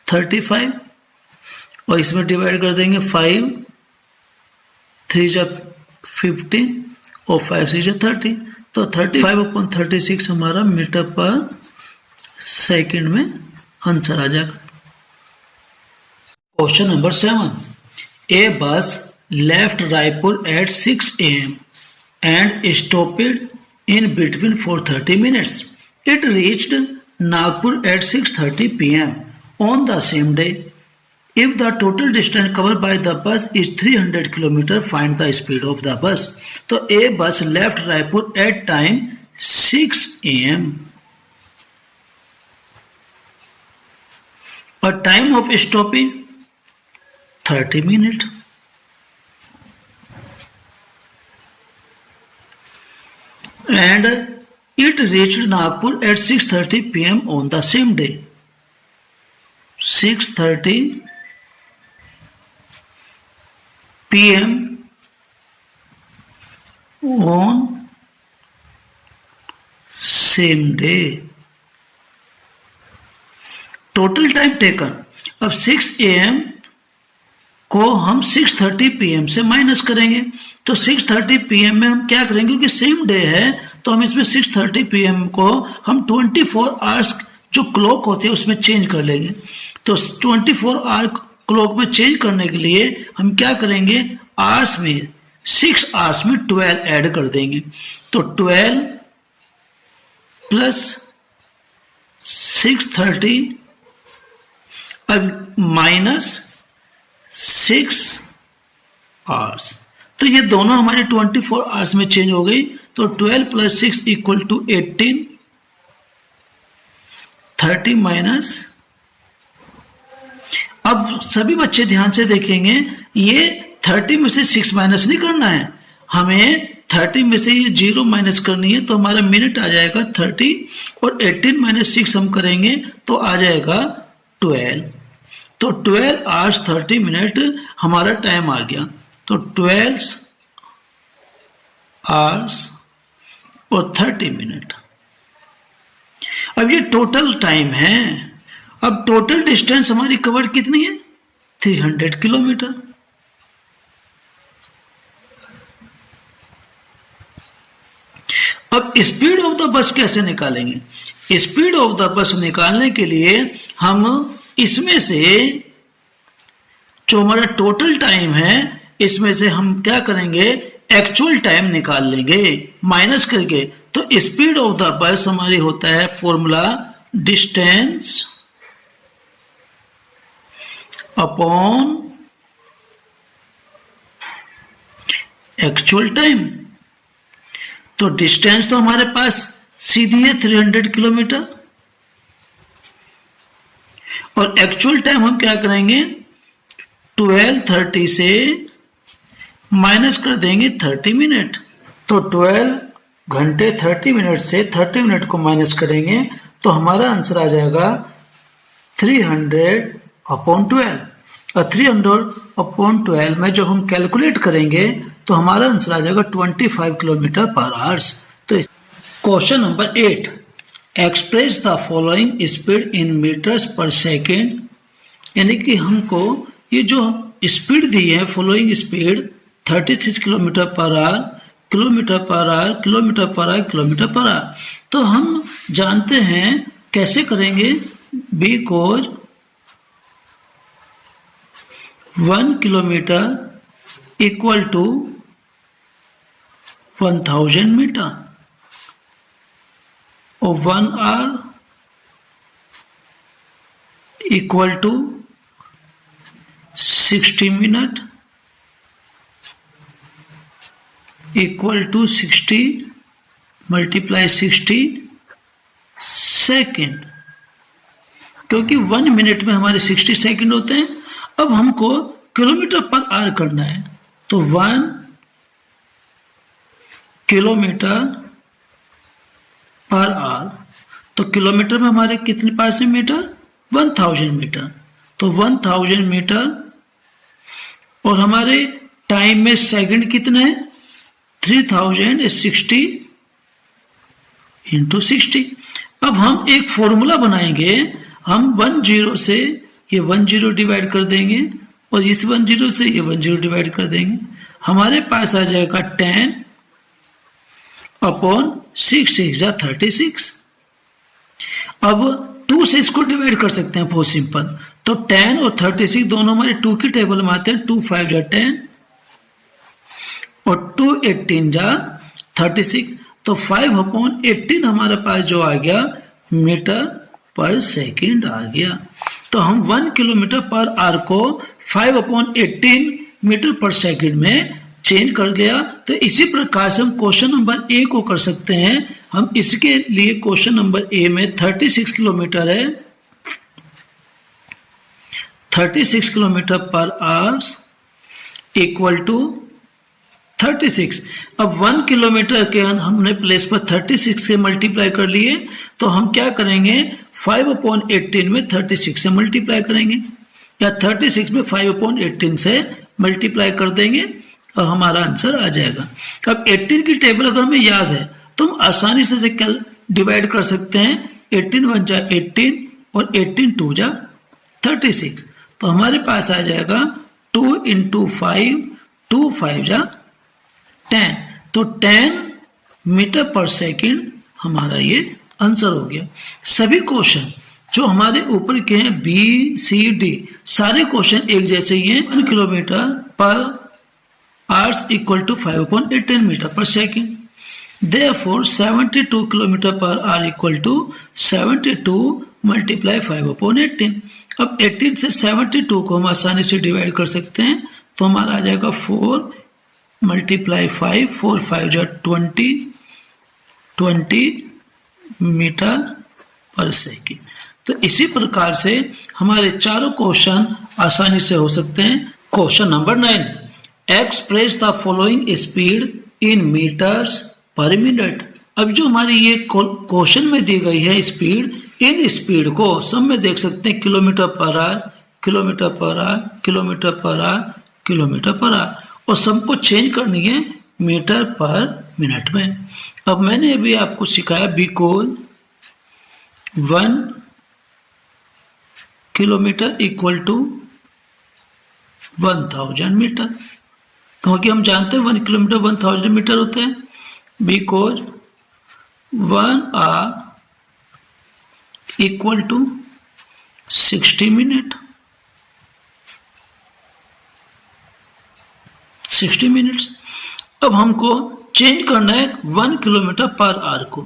A: 35 और इसमें डिवाइड कर देंगे 5 3 जा 50 और 5 6 जा 30। तो 35 अपॉन 36 हमारा मीटर पर सेकंड में आंसर आ जाएगा। Question number 7, a bus left Raipur at 6 AM and stopped in between for 30 minutes. It reached Nagpur at 6:30 PM on the same day. If the total distance covered by the bus is 300 km, find the speed of the bus. तो a bus left Raipur at time 6 am. A time of stopping 30 minutes. And it reached Nagpur at 6:30 p.m. on the same day. 6:30 p.m. on same day. Total time taken. अब 6 AM को हम 6:30 PM से माइनस करेंगे. तो 6:30 PM में हम क्या करेंगे, क्योंकि सेम डे है तो हम इसमें 6:30 PM को हम 24 आवर्स जो क्लॉक होती है उसमें चेंज कर लेंगे. तो 24 आवर क्लॉक में चेंज करने के लिए हम क्या करेंगे, आवर्स में 6 आवर्स में 12 ऐड कर देंगे. तो 12 प्लस 6:30 अब माइनस 6 आवर्स. तो ये दोनों हमारे 24 आवर्स में चेंज हो गई. तो 12 प्लस 6 इक्वल टू 18. 30 माइनस. अब सभी बच्चे ध्यान से देखेंगे, ये 30 में से 6 माइनस नहीं करना है, हमें 30 में से ये 0 माइनस करनी है. तो हमारा मिनट आ जाएगा 30 और 18 माइनस 6 हम करेंगे तो आ जाएगा 12. तो 12 आवर्स 30 मिनट हमारा टाइम आ गया. तो 12 आवर्स और 30 मिनट. अब ये टोटल टाइम है. अब टोटल डिस्टेंस हमारी कवर कितनी है, 300 किलोमीटर. अब स्पीड ऑफ द बस कैसे निकालेंगे. स्पीड ऑफ द बस निकालने के लिए हम इसमें से जो हमारा टोटल टाइम है इसमें से हम क्या करेंगे, एक्चुअल टाइम निकाल लेंगे माइनस करके. तो स्पीड ऑफ द बस हमारी होता है formula distance upon actual time. तो डिस्टेंस तो हमारे पास सीधी है 300 किलोमीटर और एक्चुअल टाइम हम क्या करेंगे, 12:30 से माइनस कर देंगे 30 मिनट. तो 12 घंटे 30 मिनट से 30 मिनट को माइनस करेंगे तो हमारा आंसर आ जाएगा 300/12. और 300/12 में जब हम कैलकुलेट करेंगे तो हमारा आंसर आ जाएगा 25 किलोमीटर पर आवर्स. तो question number 8, express the following speed in metres per second. यानी कि हमको ये जो स्पीड दी है, following speed 36 kilometre per hour, kilometre per hour, kilometre per hour, kilometre per hour. तो हम जानते हैं कैसे करेंगे, because 1 kilometre equal to 1000 metre और 1 hour equal to 60 minute equal to 60 multiply 60 second. क्योंकि 1 मिनट में हमारे 60 सेकेंड होते हैं. अब हमको किलोमीटर पर आवर करना है तो 1 किलोमीटर पर आवर. तो किलोमीटर में हमारे कितने पास है मीटर, 1000 मीटर. तो 1000 मीटर और हमारे टाइम में सेकंड कितने हैं, 3060 इंटू 60. अब हम एक फॉर्मूला बनाएंगे. हम 10 से ये 10 डिवाइड कर देंगे और इस 10 से ये 10 डिवाइड कर देंगे. हमारे पास आ जाएगा 10 अपॉन 6 6 36. अब 2 से इसको डिवाइड कर सकते हैं, बहुत सिंपल. तो 10 और 36 दोनों हमारे 2 की टेबल में आते हैं. 2 5 जा 10 और 2 18 जा 36. तो 5/18 हमारे पास जो आ गया मीटर पर सेकंड आ गया. तो हम 1 किलोमीटर पर आवर को 5/18 मीटर पर सेकंड में चेंज कर लिया। तो इसी प्रकार से हम क्वेश्चन नंबर ए को कर सकते हैं। हम इसके लिए क्वेश्चन नंबर ए में 36 किलोमीटर है, 36 kilometre per hour equal to 36। अब 1 किलोमीटर के हमने प्लेस पर 36 से मल्टीप्लाई कर लिए, तो हम क्या करेंगे 5/18 में 36 से मल्टीप्लाई करेंगे, या 36 में 5/18 से मल्टीप्लाई कर देंगे और हमारा आंसर आ जाएगा। अब 18 की टेबल अगर हमें याद है तो हम आसानी से डिवाइड कर सकते हैं। 18 1 जा 18 और 18 2 जा 36। तो हमारे पास आ जाएगा 2 × 5, 2 5 जा 10, तो 10 मीटर पर सेकंड हमारा ये आंसर हो गया। सभी क्वेश्चन जो हमारे ऊपर के हैं बी सी डी, सारे क्वेश्चन एक जैसे ही हैं। 1 kilometre per hour equal to 5/18 metre per second. Therefore 72 kilometre per hour equal to 72 multiply 5/18। अब 18 से 72 को हम आसानी से डिवाइड कर सकते हैं, तो हमारा आ जाएगा 4 मल्टीप्लाई 5, 4 5 जा 20 मीटर पर सेकंड। तो इसी प्रकार से हमारे चारों क्वेश्चन आसानी से हो सकते हैं। Question number 9, express the following speed in metres per minute. अब जो हमारी ये क्वेश्चन में दी गई है स्पीड, इन स्पीड को सब में देख सकते हैं kilometre per hour, kilometre per hour, kilometre per hour, kilometre per our, और सबको चेंज करनी है मीटर पर मिनट में। अब मैंने अभी आपको सिखाया because 1 kilometre equal to 1000 metre, क्योंकि हम जानते हैं 1 किलोमीटर 1000 मीटर होते हैं। Because 1 hour equal to 60 minute, 60 minutes. अब हमको चेंज करना है 1 किलोमीटर पर आवर को।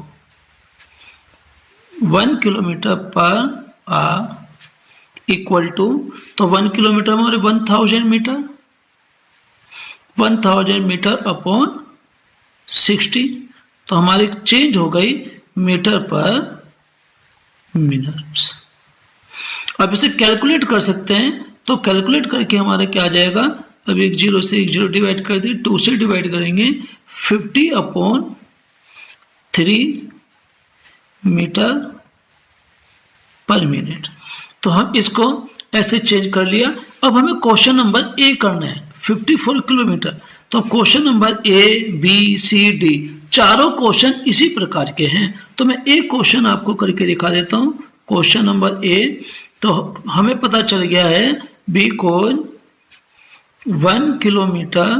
A: 1 kilometre per hour equal to, तो 1 किलोमीटर हमारे 1000 मीटर, 1000 मीटर अपॉन 60, तो हमारी चेंज हो गई मीटर पर मिनट्स। अब इसे कैलकुलेट कर सकते हैं, तो कैलकुलेट करके हमारा क्या आ जाएगा, अब एक 0 से 1 0 डिवाइड कर दिए, 2 से डिवाइड करेंगे 50/3 मीटर पर मिनट। तो हम इसको ऐसे चेंज कर लिया। अब हमें क्वेश्चन नंबर ए करना है 54 किलोमीटर। तो question number A B C D चारों क्वेश्चन इसी प्रकार के हैं। तो मैं एक क्वेश्चन आपको करके दिखा देता हूं। क्वेश्चन नंबर ए, तो हमें पता चल गया है because 1 kilometre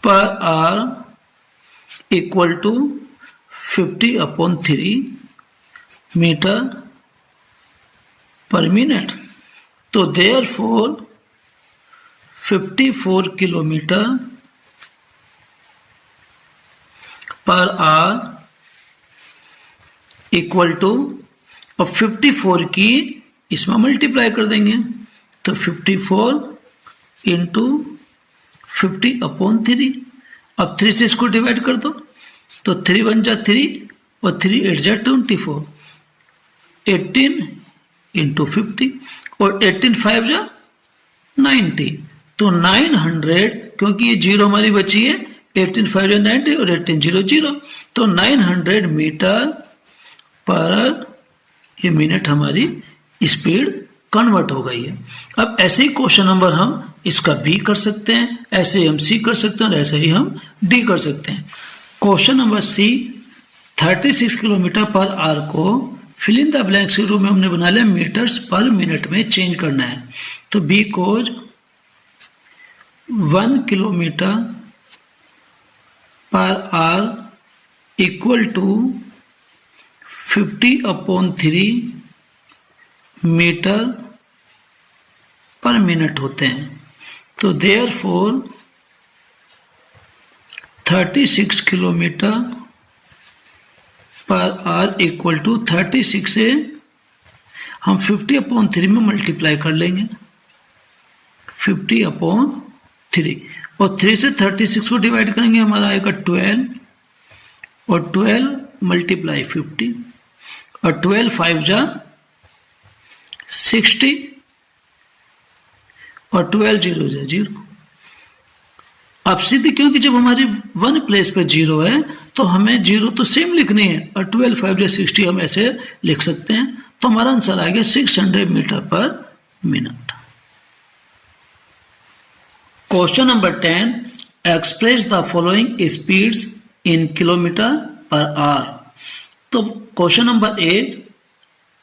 A: per hour equal to 50/3 metre पर मिनट। तो therefore 54 kilometre per hour equal to, और 54 की इसमें मल्टीप्लाई कर देंगे, तो 54 इंटू 50/3। अब 3 से इसको डिवाइड कर दो, तो 3 1 जा 3 और 3 8 जा 24, 18 इंटू 50 और 18 5 जा 90, तो 900, क्योंकि ये 0 हमारी बची है, 18 5 जा 90 और 18 0 0, तो 900 मीटर पर ये मिनट हमारी स्पीड कन्वर्ट हो गई है। अब ऐसे ही क्वेश्चन नंबर हम इसका बी कर सकते हैं, ऐसे ही हम सी कर सकते हैं और ऐसे ही हम डी कर सकते हैं। Question number C, 36 kilometre per hour को फिल इन द ब्लैंक्स के रूप में हमने बना लिया मीटर्स पर मिनट में चेंज करना है। तो because 1 kilometre per hour equal to 50/3 metre पर मिनट होते हैं। तो therefore 36 kilometre per hour equal to 36 से हम 50/3 में मल्टीप्लाई कर लेंगे, 50/3 और 3 से 36 को डिवाइड करेंगे, हमारा आएगा 12 और 12 मल्टीप्लाई 50 और 12 5 जा 60 और 12 0 जा 0। अब सीधी, क्योंकि जब हमारी 1 प्लेस पे 0 है तो हमें 0 तो सेम लिखनी है और 12 5 जा 60 हम ऐसे लिख सकते हैं। तो हमारा आंसर आ गया 600 मीटर पर minute. Question number 10, express the following speeds in kilometre per hour. तो question number 8,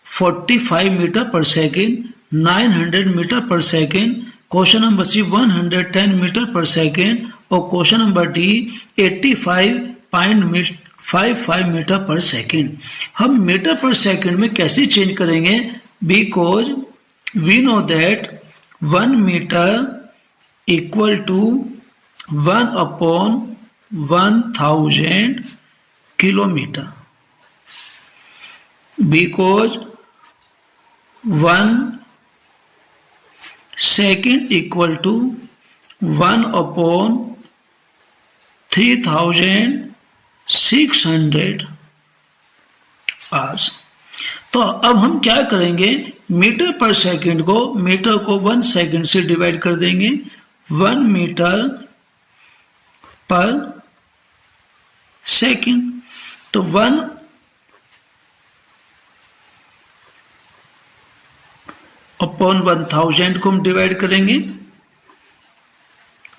A: 45 metre per second, 900 metre per second, question number C 110 metre per second और question number D 85.55 metre per second. हम मीटर पर सेकेंड में कैसे चेंज करेंगे? Because we know that 1 metre equal to 1/1000 kilometre, because 1 second equal to 1/3600 hours। तो अब हम क्या करेंगे, मीटर पर सेकंड को, मीटर को 1 सेकंड से डिवाइड कर देंगे, 1 मीटर पर सेकंड। तो 1 अपॉन 1000 को हम डिवाइड करेंगे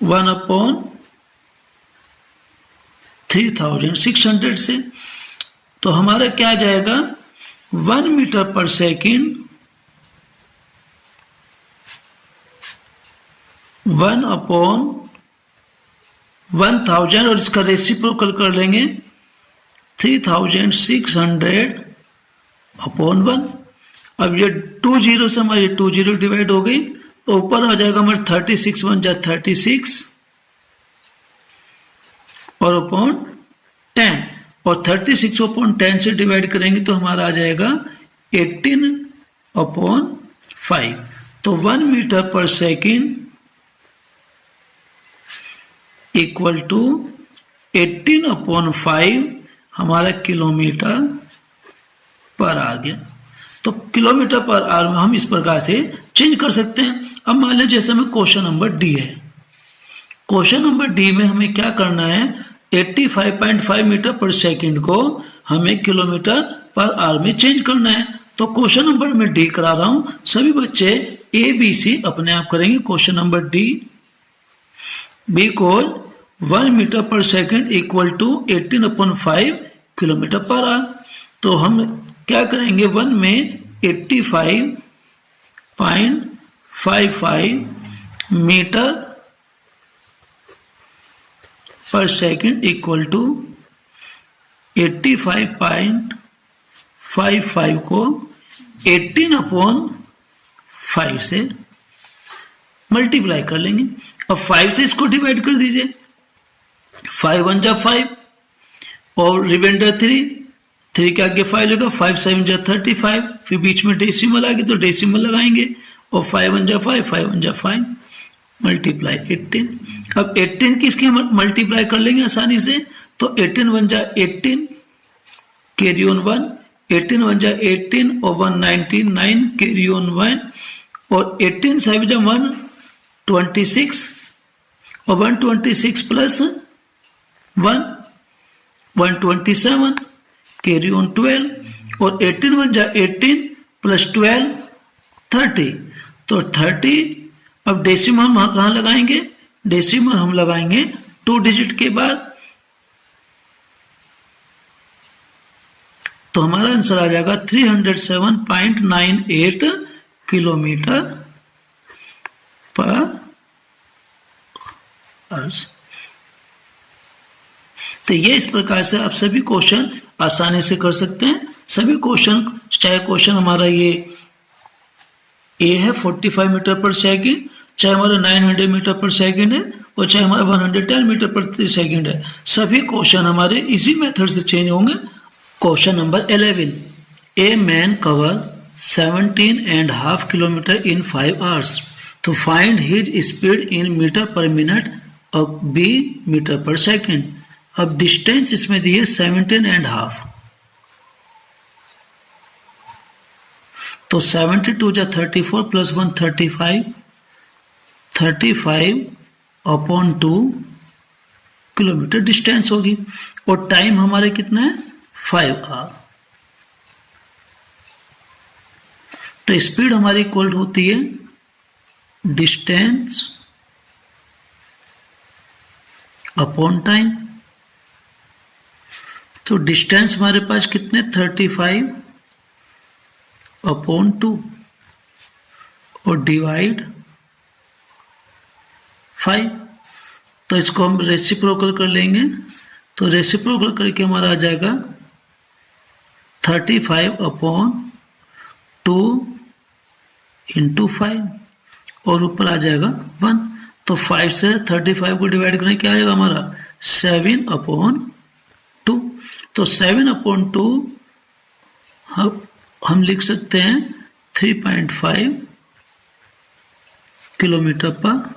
A: 1/3600 से। तो हमारा क्या जाएगा, 1 मीटर पर सेकंड 1/1000 और इसका रेसिप्रोकल कर लेंगे 3600/1। अब ये 2 0 से हमारी 2 0 डिवाइड हो गई तो ऊपर आ जाएगा हमारे 36 1 जा 36 और अपॉन 10 और 36 अपॉन 10 से डिवाइड करेंगे तो हमारा आ जाएगा 18/5। तो 1 metre per second equal to 18/5 हमारा किलोमीटर पर आ गया। तो किलोमीटर पर आवर में हम इस प्रकार से चेंज कर सकते हैं। अब मान लीजिए जैसे हमें क्वेश्चन नंबर डी है, क्वेश्चन नंबर डी में हमें क्या करना है, 85.5 मीटर पर सेकंड को हमें किलोमीटर पर आवर में चेंज करना है। तो क्वेश्चन नंबर में डी करा रहा हूं, सभी बच्चे ए बी सी अपने आप करेंगे। Question number D, because 1 metre per second equal to 18/5 kilometre per hour. तो हम क्या करेंगे, 1 में 85.55 metre per second equal to 85.55 को 18/5 से मल्टीप्लाई कर लेंगे। अब 5 से इसको डिवाइड कर दीजिए, 5 1 जा 5 और रिमाइंडर 3 के आगे 5 लगा, 5 7 जा 35, फिर बीच में डेसिमल आ गई तो डेसिमल लगाएंगे और 5 1 जा 5 5 1 जा 5 मल्टीप्लाई 18। अब 18 किसके मल्टीप्लाई कर लेंगे आसानी से, तो 18 1 जा 18 कैरी ऑन 1, 18 1 जा 18 और 1 19 9 कैरी ऑन 1 और 18 7 जा 126 और 126 प्लस 1 127 कैरी ऑन 12 और 18 1 जा 18 प्लस 12 30। तो 30, अब डेसिमल हम कहाँ लगाएंगे, डेसिमल हम लगाएंगे 2 डिजिट के बाद। तो हमारा आंसर आ जाएगा 307.98 किलोमीटर पर आवर। तो ये इस प्रकार से आप सभी क्वेश्चन आसानी से कर सकते हैं। सभी क्वेश्चन, चाहे क्वेश्चन हमारा ये ए है 45 मीटर पर सेकंड, चाहे हमारा 900 मीटर पर सेकंड है और चाहे हमारा 110 मीटर पर सेकंड है, सभी क्वेश्चन हमारे इसी मेथड से चेंज होंगे। Question number 11, a man cover 17.5 kilometre in 5 hours. तो find his speed in metre पर मिनट और बी मीटर पर सेकेंड. अब डिस्टेंस इसमें दी है 17.5. तो 72 जा 34 प्लस 1 35. 35/2 किलोमीटर डिस्टेंस होगी. और टाइम हमारे कितना है 5 hour. तो स्पीड हमारी इक्वल होती है डिस्टेंस अपॉन टाइम. तो डिस्टेंस हमारे पास कितने 35/2 और डिवाइड 5. तो इसको हम रेसिप्रोकल कर लेंगे. तो रेसिप्रोकल करके हमारा आ जाएगा 35/2 इंटू 5 और ऊपर आ जाएगा 1. तो 5 से 35 को डिवाइड करने क्या आएगा हमारा 7/2. तो 7/2 हम लिख सकते हैं 3.5 किलोमीटर पर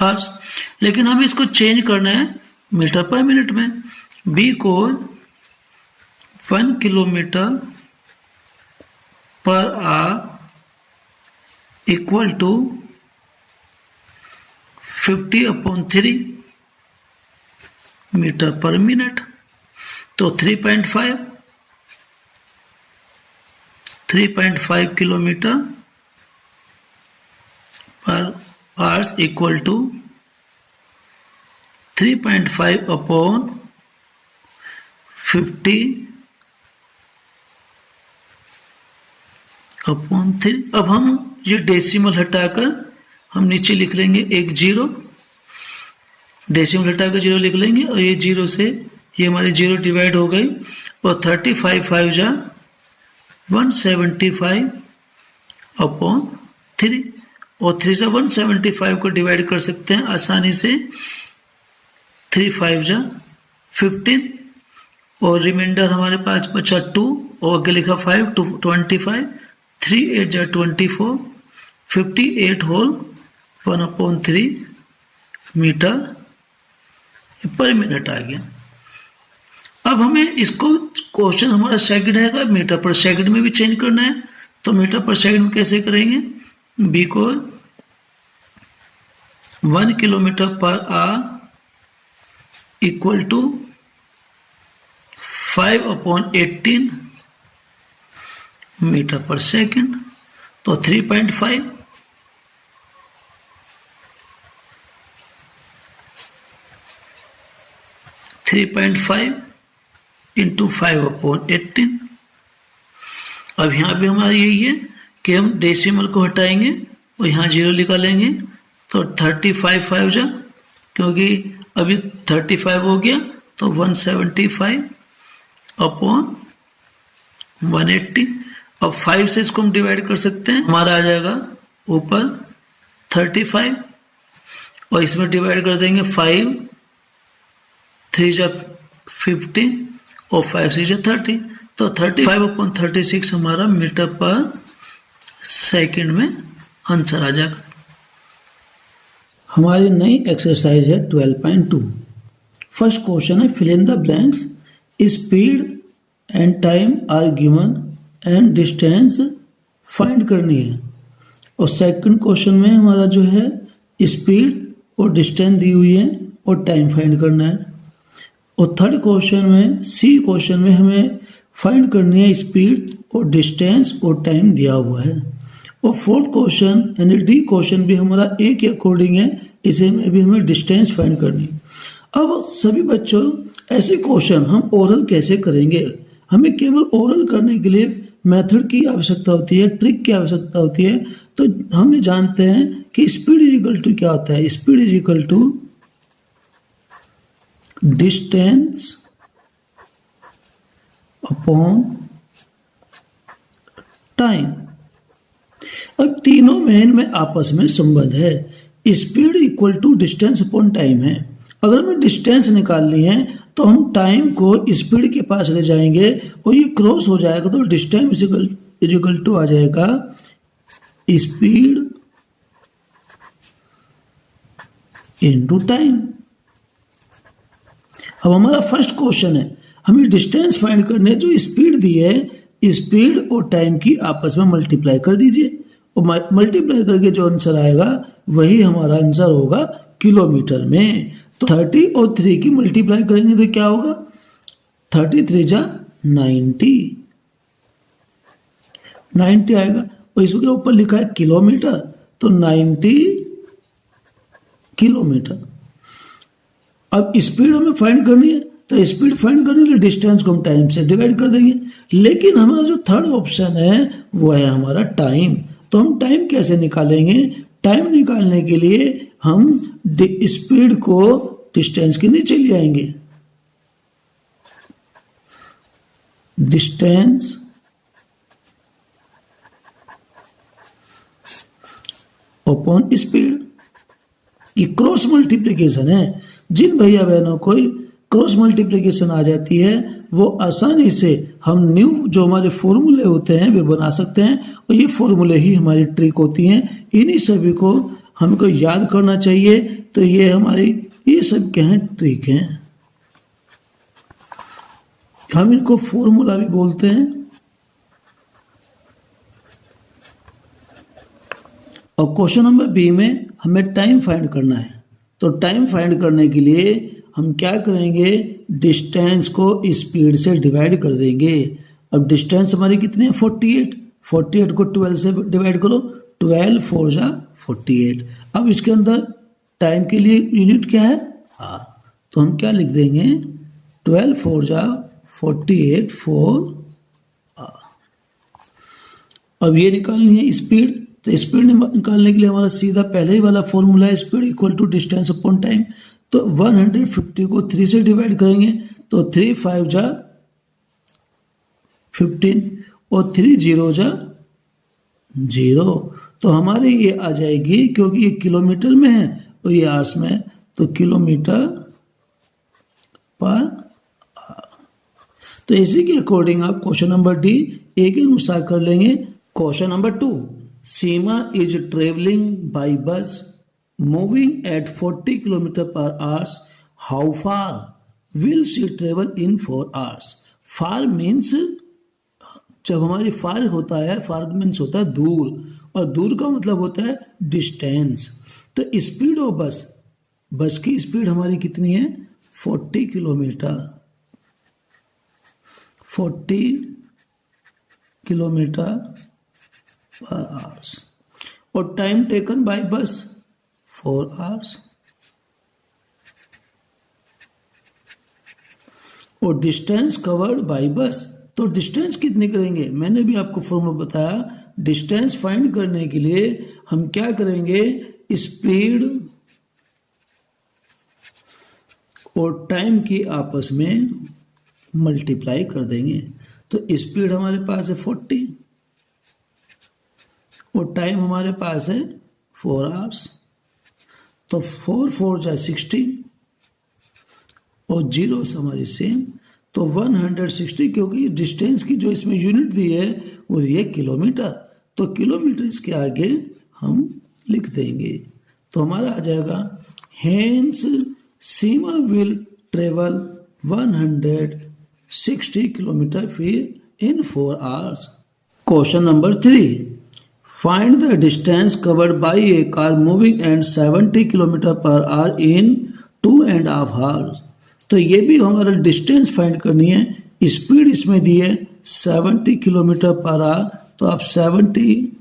A: आवर्स. लेकिन हमें इसको चेंज करना है मीटर पर मिनट में. बी को 1 kilometre per hour equal to 50/3 metre पर मिनट. तो 3.5 kilometre per hours equal to 3.5/50/3. अब हम ये डेसिमल हटाकर हम नीचे लिख लेंगे एक 0. डेसिमल हटाकर 0 लिख लेंगे और ये 0 से ये हमारी 0 डिवाइड हो गई. और 35/5 जा 175/3 और 3 से 175 को डिवाइड कर सकते हैं आसानी से. 3/5 जा 15 और रिमाइंडर हमारे पास बचा 2 और आगे लिखा 5 to 25. 3/8 जा 24. 58 होल 1/3 मीटर पर मिनट आ गया. अब हमें इसको क्वेश्चन हमारा सेकंड है मीटर पर सेकंड में भी चेंज करना है. तो मीटर पर सेकंड में कैसे करेंगे. बी को 1 kilometre per hour equal to 5/18 metre per second. तो 3.5 इंटू 5/18. अब यहां भी हमारा यही है कि हम डेसिमल को हटाएंगे और यहाँ 0 निकालेंगे. तो 35/5 जा क्योंकि अभी 35 हो गया तो 175/180. अब 5 से इसको हम डिवाइड कर सकते हैं. हमारा आ जाएगा ऊपर 35 और इसमें डिवाइड कर देंगे 5 3 जा 15 और 5 6 जा 30. तो 35/36 हमारा मीटर पर सेकंड में आंसर आ जाएगा. हमारी नई एक्सरसाइज है 12.2. फर्स्ट क्वेश्चन है fill in the blanks. Speed and time are given and distance find करनी है. और सेकंड क्वेश्चन में हमारा जो है स्पीड और डिस्टेंस दी हुई है और टाइम फाइंड करना है. और थर्ड क्वेश्चन में सी क्वेश्चन में हमें फाइंड करनी है स्पीड और डिस्टेंस और टाइम दिया हुआ है. और फोर्थ क्वेश्चन यानी डी क्वेश्चन भी हमारा ए के अकॉर्डिंग है. इसे में भी हमें डिस्टेंस फाइंड करनी है. अब सभी बच्चों ऐसे क्वेश्चन हम ओरल कैसे करेंगे. हमें केवल ओरल करने के लिए मेथड की आवश्यकता होती है, ट्रिक की आवश्यकता होती है. तो हम जानते हैं कि स्पीड इज इक्वल टू क्या होता है. Speed is equal to distance upon time. अब तीनों में इनमें आपस में संबंध है. Speed equal to distance upon time है. अगर हमें डिस्टेंस निकालनी है तो तो हम टाइम को स्पीड के पास ले जाएंगे और ये क्रॉस हो जाएगा तो डिस्टेंस इक्वल टू आ जाएगा स्पीड इनटू टाइम। अब हमारा फर्स्ट क्वेश्चन है, हमें डिस्टेंस फाइंड करने, जो स्पीड दी है स्पीड और टाइम की आपस में मल्टीप्लाई कर दीजिए और मल्टीप्लाई करके जो आंसर आएगा वही हमारा आंसर होगा किलोमीटर में। तो 30 और 3 की मल्टीप्लाई करेंगे तो क्या होगा, 33 जा 90 आएगा और इसके ऊपर लिखा है किलोमीटर, तो 90 किलोमीटर। अब स्पीड हमें फाइंड करनी है, तो स्पीड फाइंड करने के लिए डिस्टेंस को हम टाइम से डिवाइड कर देंगे, लेकिन हमारा जो थर्ड ऑप्शन है वो है हमारा टाइम। तो हम टाइम कैसे निकालेंगे, टाइम निकालने के लिए हम स्पीड को डिस्टेंस के नीचे ले आएंगे, डिस्टेंस अपॉन स्पीड। ये क्रॉस मल्टीप्लिकेशन है, जिन भैया बहनों को क्रॉस मल्टीप्लिकेशन आ जाती है वो आसानी से हम न्यू जो हमारे फॉर्मूले होते हैं वे बना सकते हैं, और ये फॉर्मूले ही हमारी ट्रिक होती हैं, इन्हीं सभी को हमको याद करना चाहिए। तो ये हमारी ये सब क्या है, ट्रिक हैं, हम इनको फॉर्मूला भी बोलते हैं। और क्वेश्चन नंबर बी में हमें टाइम फाइंड करना है, तो टाइम फाइंड करने के लिए हम क्या करेंगे, डिस्टेंस को स्पीड से डिवाइड कर देंगे। अब डिस्टेंस हमारी कितनी है, 48 को 12 से डिवाइड करो, 12 4 जा 48। अब इसके अंदर टाइम के लिए यूनिट क्या है, आर, तो हम क्या लिख देंगे, 12 4 जा 48 4 आर। अब ये निकालनी है स्पीड, तो स्पीड निकालने के लिए हमारा सीधा पहले ही वाला फॉर्मूला है, speed equal to distance upon time. तो 150 को 3 से डिवाइड करेंगे तो 3 5 जा 15 और 3 0 जा 0, तो हमारे ये आ जाएगी, क्योंकि ये किलोमीटर में है और ये आस में है, तो किलोमीटर पर। तो इसी के अकॉर्डिंग आप क्वेश्चन नंबर डी ए के अनुसार कर लेंगे। Question number 2, Seema is traveling by bus moving at 40 km/h. How far will she travel in 4 hours? Far means, जब हमारी फार होता है, फार मीन्स होता है दूर, और दूर का मतलब होता है डिस्टेंस। तो स्पीड ऑफ बस की स्पीड हमारी कितनी है, 40 किलोमीटर, 40 किलोमीटर पर आवर्स, और टाइम टेकन बाय बस 4 आवर्स, और डिस्टेंस कवर्ड बाय बस, तो डिस्टेंस कितनी करेंगे, मैंने भी आपको फॉर्मूला बताया, डिस्टेंस फाइंड करने के लिए हम क्या करेंगे, स्पीड और टाइम की आपस में मल्टीप्लाई कर देंगे। तो स्पीड हमारे पास है 40 और टाइम हमारे पास है 4 आवर्स, तो 4 4 जा 16 और जीरो हमारी सेम, तो 160, क्योंकि डिस्टेंस की जो इसमें यूनिट दी है वो ये किलोमीटर, तो किलोमीटर इसके आगे हम लिख देंगे, तो हमारा आ जाएगा hence Seema will travel 160 kilometre feet in 4 hours. Question number 3, find the distance covered by A car moving at 70 kilometre per our in 2.5 hours. तो ये भी हमारा डिस्टेंस फाइंड करनी है, स्पीड इसमें दी है 70 किलोमीटर पर आवर, तो आप 70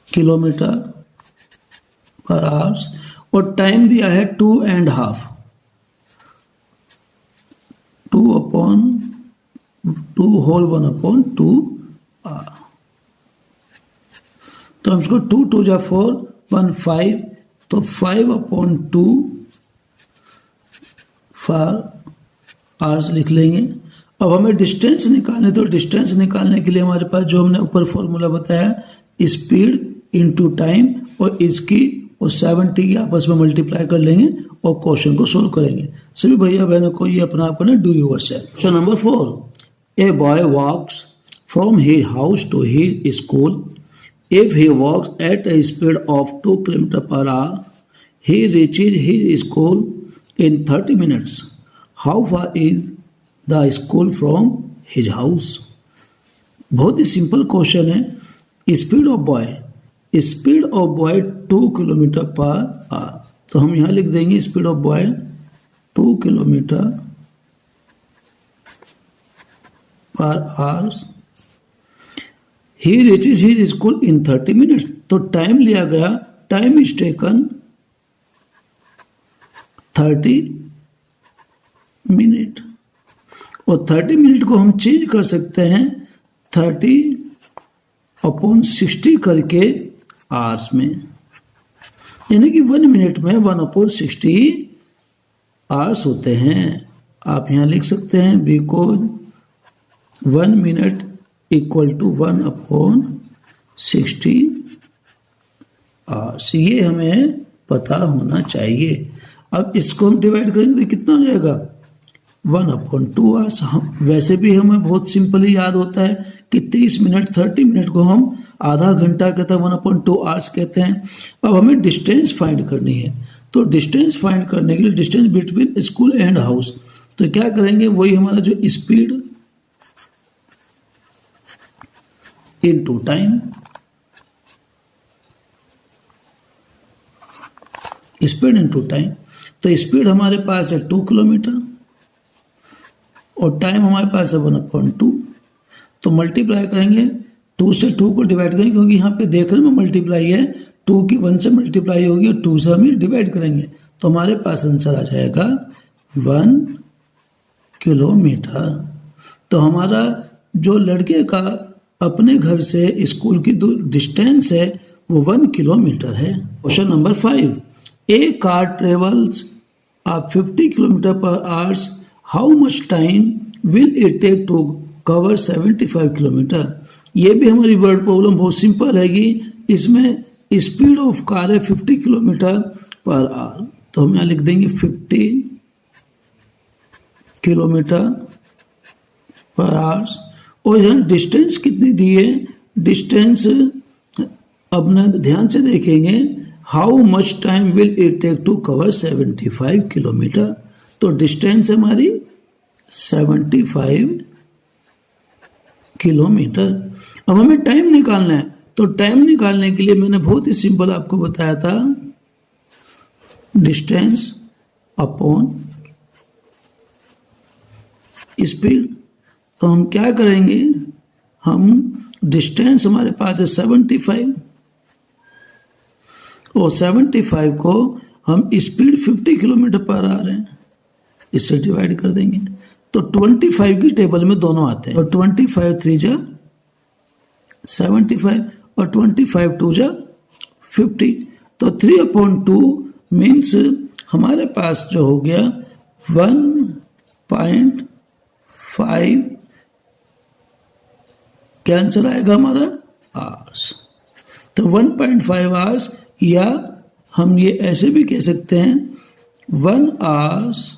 A: किलोमीटर पर आवर्स, और टाइम दिया है 2.5, 2 होल 1/2 आर, तो हम इसको 2 2 जा 4 1 5, तो 5/2 फॉर आवर्स लिख लेंगे। अब हमें डिस्टेंस निकालने, तो डिस्टेंस निकालने के लिए हमारे पास जो हमने ऊपर फॉर्मूला बताया, स्पीड इनटू टाइम, और इसकी और 70 आपस में मल्टीप्लाई कर लेंगे और क्वेश्चन को सोल्व करेंगे। सभी भैया बहनों को ये अपना आप करना, do yourself. Question number 4, a boy walks from his house to his school. If he walks at a speed of 2 km per hour, he reaches his school in 30 minutes. How far is the school from his house? बहुत ही सिंपल क्वेश्चन है। Speed of boy 2 kilometre per hour, तो हम यहां लिख देंगे speed of boy 2 kilometre per our. He reaches his school in 30 minutes. तो टाइम लिया गया, टाइम इज टेकन 30 मिनट, और 30 मिनट को हम चेंज कर सकते हैं 30/60 करके आवर्स में, यानी कि 1 मिनट में 1/60 आवर्स होते हैं। आप यहां लिख सकते हैं because 1 minute equal to 1/60 hours, ये हमें पता होना चाहिए। अब इसको हम डिवाइड करेंगे तो कितना हो जाएगा, 1/2 आवर्स। हम वैसे भी हमें बहुत सिंपली याद होता है कि 30 मिनट 30 मिनट को हम आधा घंटा कहते हैं, 1/2 आवर्स कहते हैं। अब हमें डिस्टेंस फाइंड करनी है, तो डिस्टेंस फाइंड करने के लिए distance between school and house, तो क्या करेंगे, वही हमारा जो speed into time, speed into time. तो स्पीड हमारे पास है 2 किलोमीटर और टाइम हमारे पास है 1/2, तो मल्टीप्लाई करेंगे, 2 से 2 को डिवाइड करेंगे, क्योंकि यहाँ पे देखने में मल्टीप्लाई है, 2 की 1 से मल्टीप्लाई होगी और 2 से हम डिवाइड करेंगे, तो हमारे पास आंसर आ जाएगा 1 किलोमीटर। तो हमारा जो लड़के का अपने घर से स्कूल की डिस्टेंस है वो 1 किलोमीटर है। Question number 5, a car travels 50 kilometre per hours, how much time will it take to cover 75 kilometre. ये भी हमारी वर्ड प्रॉब्लम बहुत सिंपल हैगी। इसमें स्पीड ऑफ कार है 50 किलोमीटर पर आवर, तो हम यहाँ लिख देंगे 50 किलोमीटर पर आवर्स, और यहाँ डिस्टेंस कितनी दी है, डिस्टेंस अपना ध्यान से देखेंगे, how much time will it take to cover 75 kilometre, तो डिस्टेंस हमारी 75 किलोमीटर। अब हमें टाइम निकालना है, तो टाइम निकालने के लिए मैंने बहुत ही सिंपल आपको बताया था, डिस्टेंस अपॉन स्पीड। तो हम क्या करेंगे, हम डिस्टेंस हमारे पास है 75 और 75 को हम स्पीड 50 किलोमीटर पर आ रहे हैं, इससे डिवाइड कर देंगे, तो 25 की टेबल में दोनों आते हैं, और 25 3 जा 75 और 25 2 जा 50, तो 3/2 मीन्स हमारे पास जो हो गया 1.5, क्या आंसर आएगा हमारा, आवर्स। तो 1.5 आवर्स, या हम ये ऐसे भी कह सकते हैं 1 आवर्स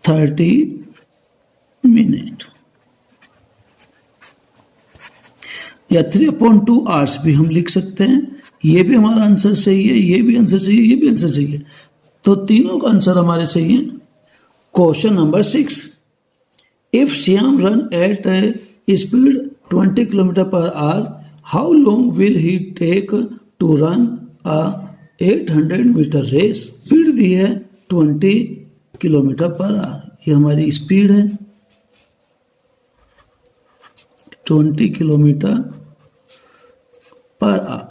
A: 30 मिनट, या 3/2 आवर्स भी हम लिख सकते हैं। ये भी हमारा आंसर सही है, ये भी आंसर सही है, ये भी आंसर सही है, तो तीनों का आंसर हमारे सही है। Question number 6, if Shyam run at speed 20 kilometre per hour, how long will he take to run a 800 metre race. Speed दी है 20 किलोमीटर पर आवर, ये हमारी स्पीड है 20 किलोमीटर पर आवर,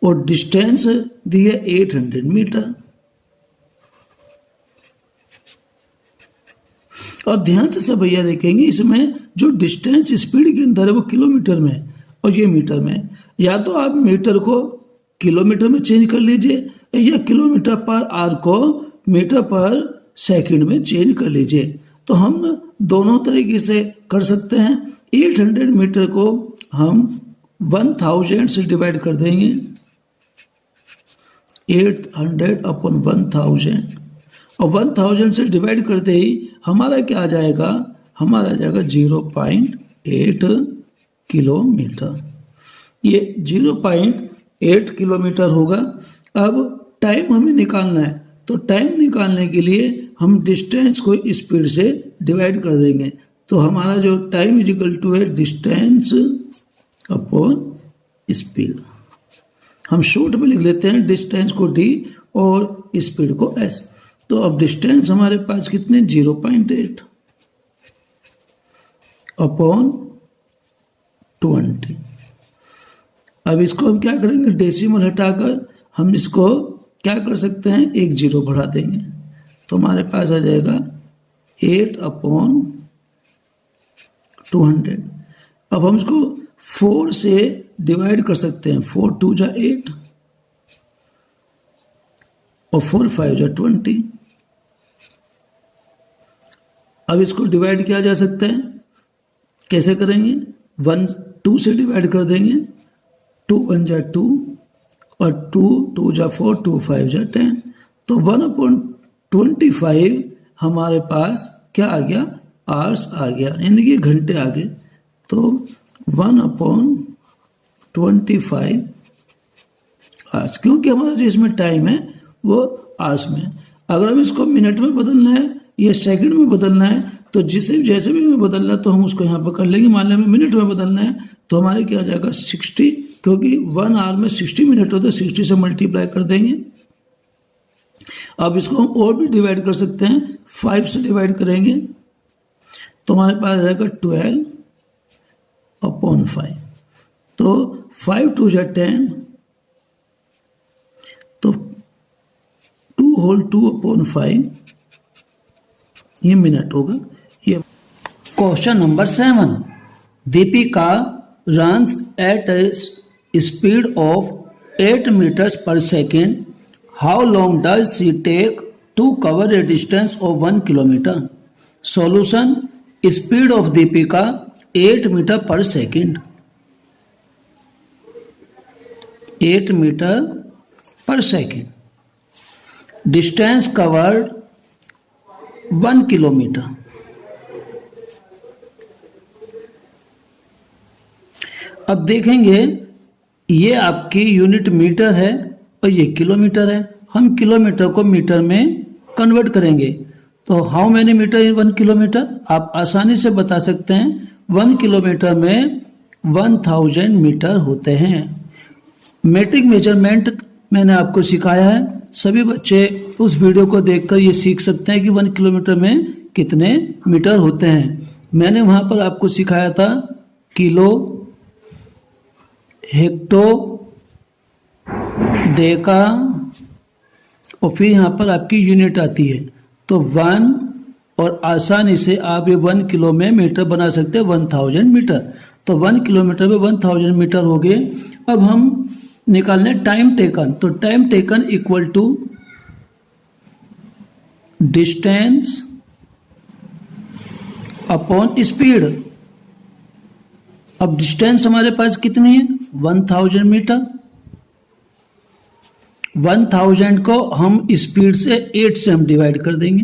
A: और डिस्टेंस दी है 800 मीटर। और ध्यान से सब भैया देखेंगे, इसमें जो डिस्टेंस स्पीड के अंदर है वो किलोमीटर में और ये मीटर में, या तो आप मीटर को किलोमीटर में चेंज कर लीजिए या किलोमीटर पर आवर को मीटर पर सेकंड में चेंज कर लीजिए। तो हम दोनों तरीके से कर सकते हैं। 800 मीटर को हम 1000 से डिवाइड कर देंगे, 800 अपॉन 1000, और 1000 से डिवाइड करते ही हमारा क्या आ जाएगा, हमारा आ जाएगा 0.8 किलोमीटर। ये 0.8 किलोमीटर होगा। अब टाइम हमें निकालना है, तो टाइम निकालने के लिए हम डिस्टेंस को स्पीड से डिवाइड कर देंगे। तो हमारा जो टाइम इज इक्वल टू है डिस्टेंस अपॉन स्पीड। हम शॉर्ट में लिख लेते हैं डिस्टेंस को d और स्पीड को s। तो अब डिस्टेंस हमारे पास कितने, 0.8 अपॉन 20। अब इसको हम क्या करेंगे, डेसिमल हटाकर हम इसको क्या कर सकते हैं, एक जीरो बढ़ा देंगे, तो हमारे पास आ जाएगा 8 अपॉन 200। अब हम इसको 4 से डिवाइड कर सकते हैं, 4 2 जा 8 और 4 5 जा 20। अब इसको डिवाइड किया जा सकता है, कैसे करेंगे, 1 2 से डिवाइड कर देंगे, 2 1 जा 2 और 2 2 जा 4, 2 5 जा 10। तो 1/25 हमारे पास क्या आ गया, आवर्स आ गया, यानी कि घंटे आ गए। तो 1/25 आवर्स, क्योंकि हमारा जो इसमें टाइम है वो आवर्स में। अगर हम इसको मिनट में बदलना है या सेकंड में बदलना है, तो जैसे भी हमें बदलना है तो हम उसको यहाँ पर कर लेंगे। मान लें हमें मिनट में बदलना है तो हमारे क्या आ जाएगा 60, क्योंकि 1 आवर में 60 मिनट होते हैं, 60 से मल्टीप्लाई कर देंगे। अब इसको हम और भी डिवाइड कर सकते हैं, 5 से डिवाइड करेंगे तो हमारे पास आ जाएगा 12 अपॉन 5। तो 5 2 जा 10, तो 2 होल 2 अपॉन 5, ये मिनट होगा। ये question number 7, Deepika runs at a speed of 8 meters per second. How long does she take to cover a distance of 1 kilometer? Solution: speed of Deepika 8 meter per second. 8 meter per second. Distance covered 1 kilometer. अब देखेंगे ये आपकी यूनिट मीटर है और ये किलोमीटर है। हम किलोमीटर को मीटर में कन्वर्ट करेंगे, तो how many metre in 1 kilometre, आप आसानी से बता सकते हैं 1 किलोमीटर में 1000 मीटर होते हैं। मेट्रिक मेजरमेंट मैंने आपको सिखाया है, सभी बच्चे उस वीडियो को देखकर ये सीख सकते हैं कि 1 किलोमीटर में कितने मीटर होते हैं। मैंने वहां पर आपको सिखाया था किलो, हेक्टो, डेका और फिर यहाँ पर आपकी यूनिट आती है, तो 1, और आसानी से आप ये 1 किलो में मीटर बना सकते हैं 1000 मीटर। तो 1 किलोमीटर में 1000 मीटर हो गए। अब हम निकालने टाइम टेकन, तो time taken equal to distance upon speed. अब डिस्टेंस हमारे पास कितनी है, 1000 मीटर। 1000 को हम स्पीड से 8 से हम डिवाइड कर देंगे,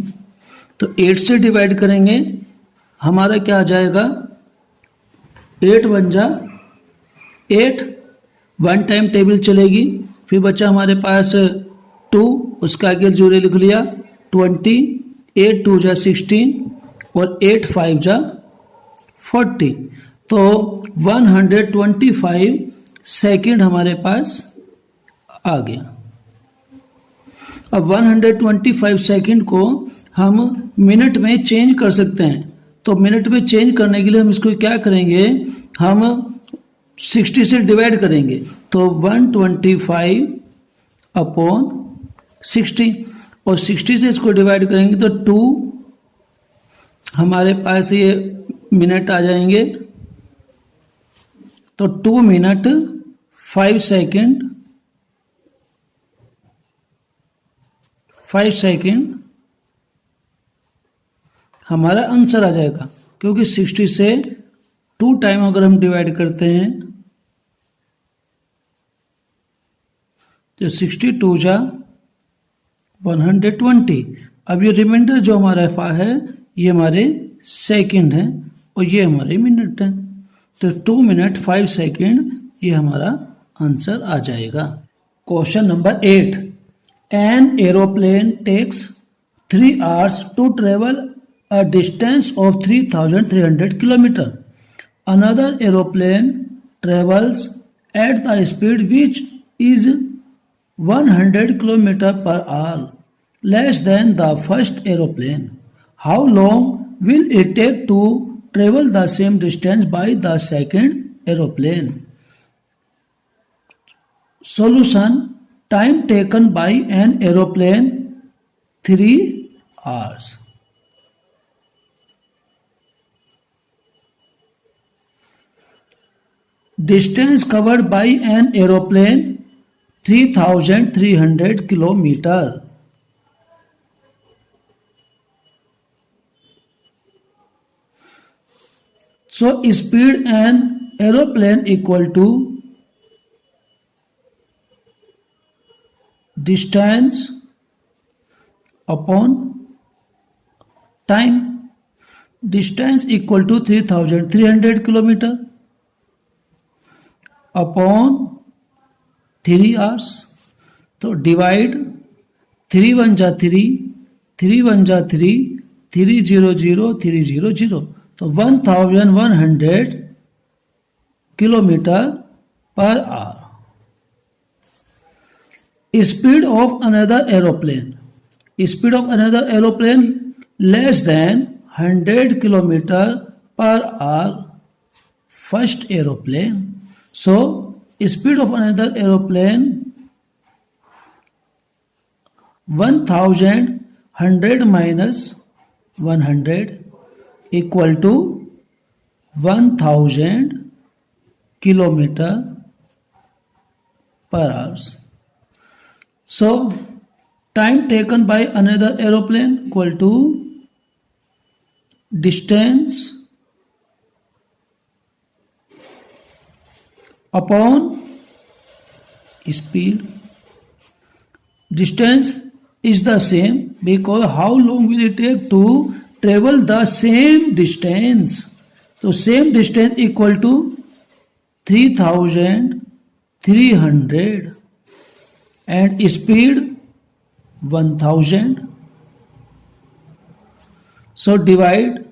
A: तो 8 से डिवाइड करेंगे हमारा क्या आ जाएगा, 8 1 जा 8, 1 टाइम टेबल चलेगी, फिर बचा हमारे पास 2, उसका आगे जोड़े लिख लिया 20, 8 2 जा 16 और 8 5 जा 40। तो 125 सेकंड हमारे पास आ गया। अब 125 सेकंड को हम मिनट में चेंज कर सकते हैं, तो मिनट में चेंज करने के लिए हम इसको क्या करेंगे, हम 60 से डिवाइड करेंगे, तो 125 अपॉन 60 और 60 से इसको डिवाइड करेंगे तो 2 हमारे पास ये मिनट आ जाएंगे, तो 2 मिनट 5 सेकंड 5 सेकंड हमारा आंसर आ जाएगा, क्योंकि 60 से 2 टाइम अगर हम डिवाइड करते हैं तो 62 जा 120। अब ये रिमाइंडर जो हमारा एफा है ये हमारे सेकंड है और ये हमारे मिनट है, तो 2 मिनट 5 सेकंड ये हमारा आंसर आ जाएगा। Question number 8, an aeroplane takes 3 hours to travel a distance of 3,300 kilometers. Another aeroplane travels at the speed which is 100 kilometers per hour, less than the first aeroplane. How long will it take to travel the same distance by the second aeroplane? Solution: time taken by an aeroplane 3 hours. Distance covered by an aeroplane 3,300 kilometers. So speed an aeroplane equal to distance upon time. Distance equal to 3,300 kilometers upon 3 hours, तो डिवाइड 3 1 जा 3, 3 1 जा 3, 3 0 0 3 0 0, तो 1100 kilometre per our. Speed of another aeroplane, speed of another aeroplane less than 100 kilometre per our first aeroplane. So, speed of another aeroplane 1,100 minus 100 equal to 1,000 kilometer per hour. So, time taken by another aeroplane equal to distance upon speed. Distance is the same because how long will it take to travel the same distance? So same distance equal to 3,300 and speed 1,000. So divide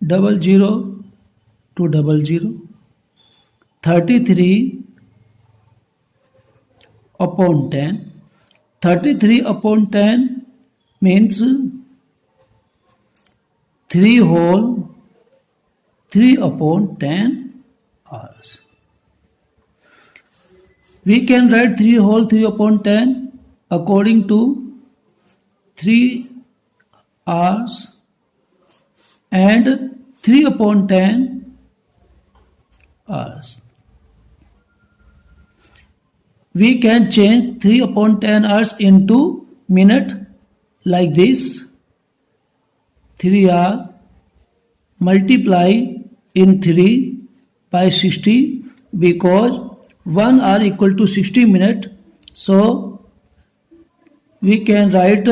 A: 00 to 00. 33 upon 10. 33 upon 10 means 3 whole 3 upon 10 hours. We can write 3 whole 3 upon 10 according to 3 hours and 3 upon 10 hours. We can change 3 upon 10 hours into minute like this. 3 hour multiply in 3 by 60 because 1 hour equal to 60 minutes. So we can write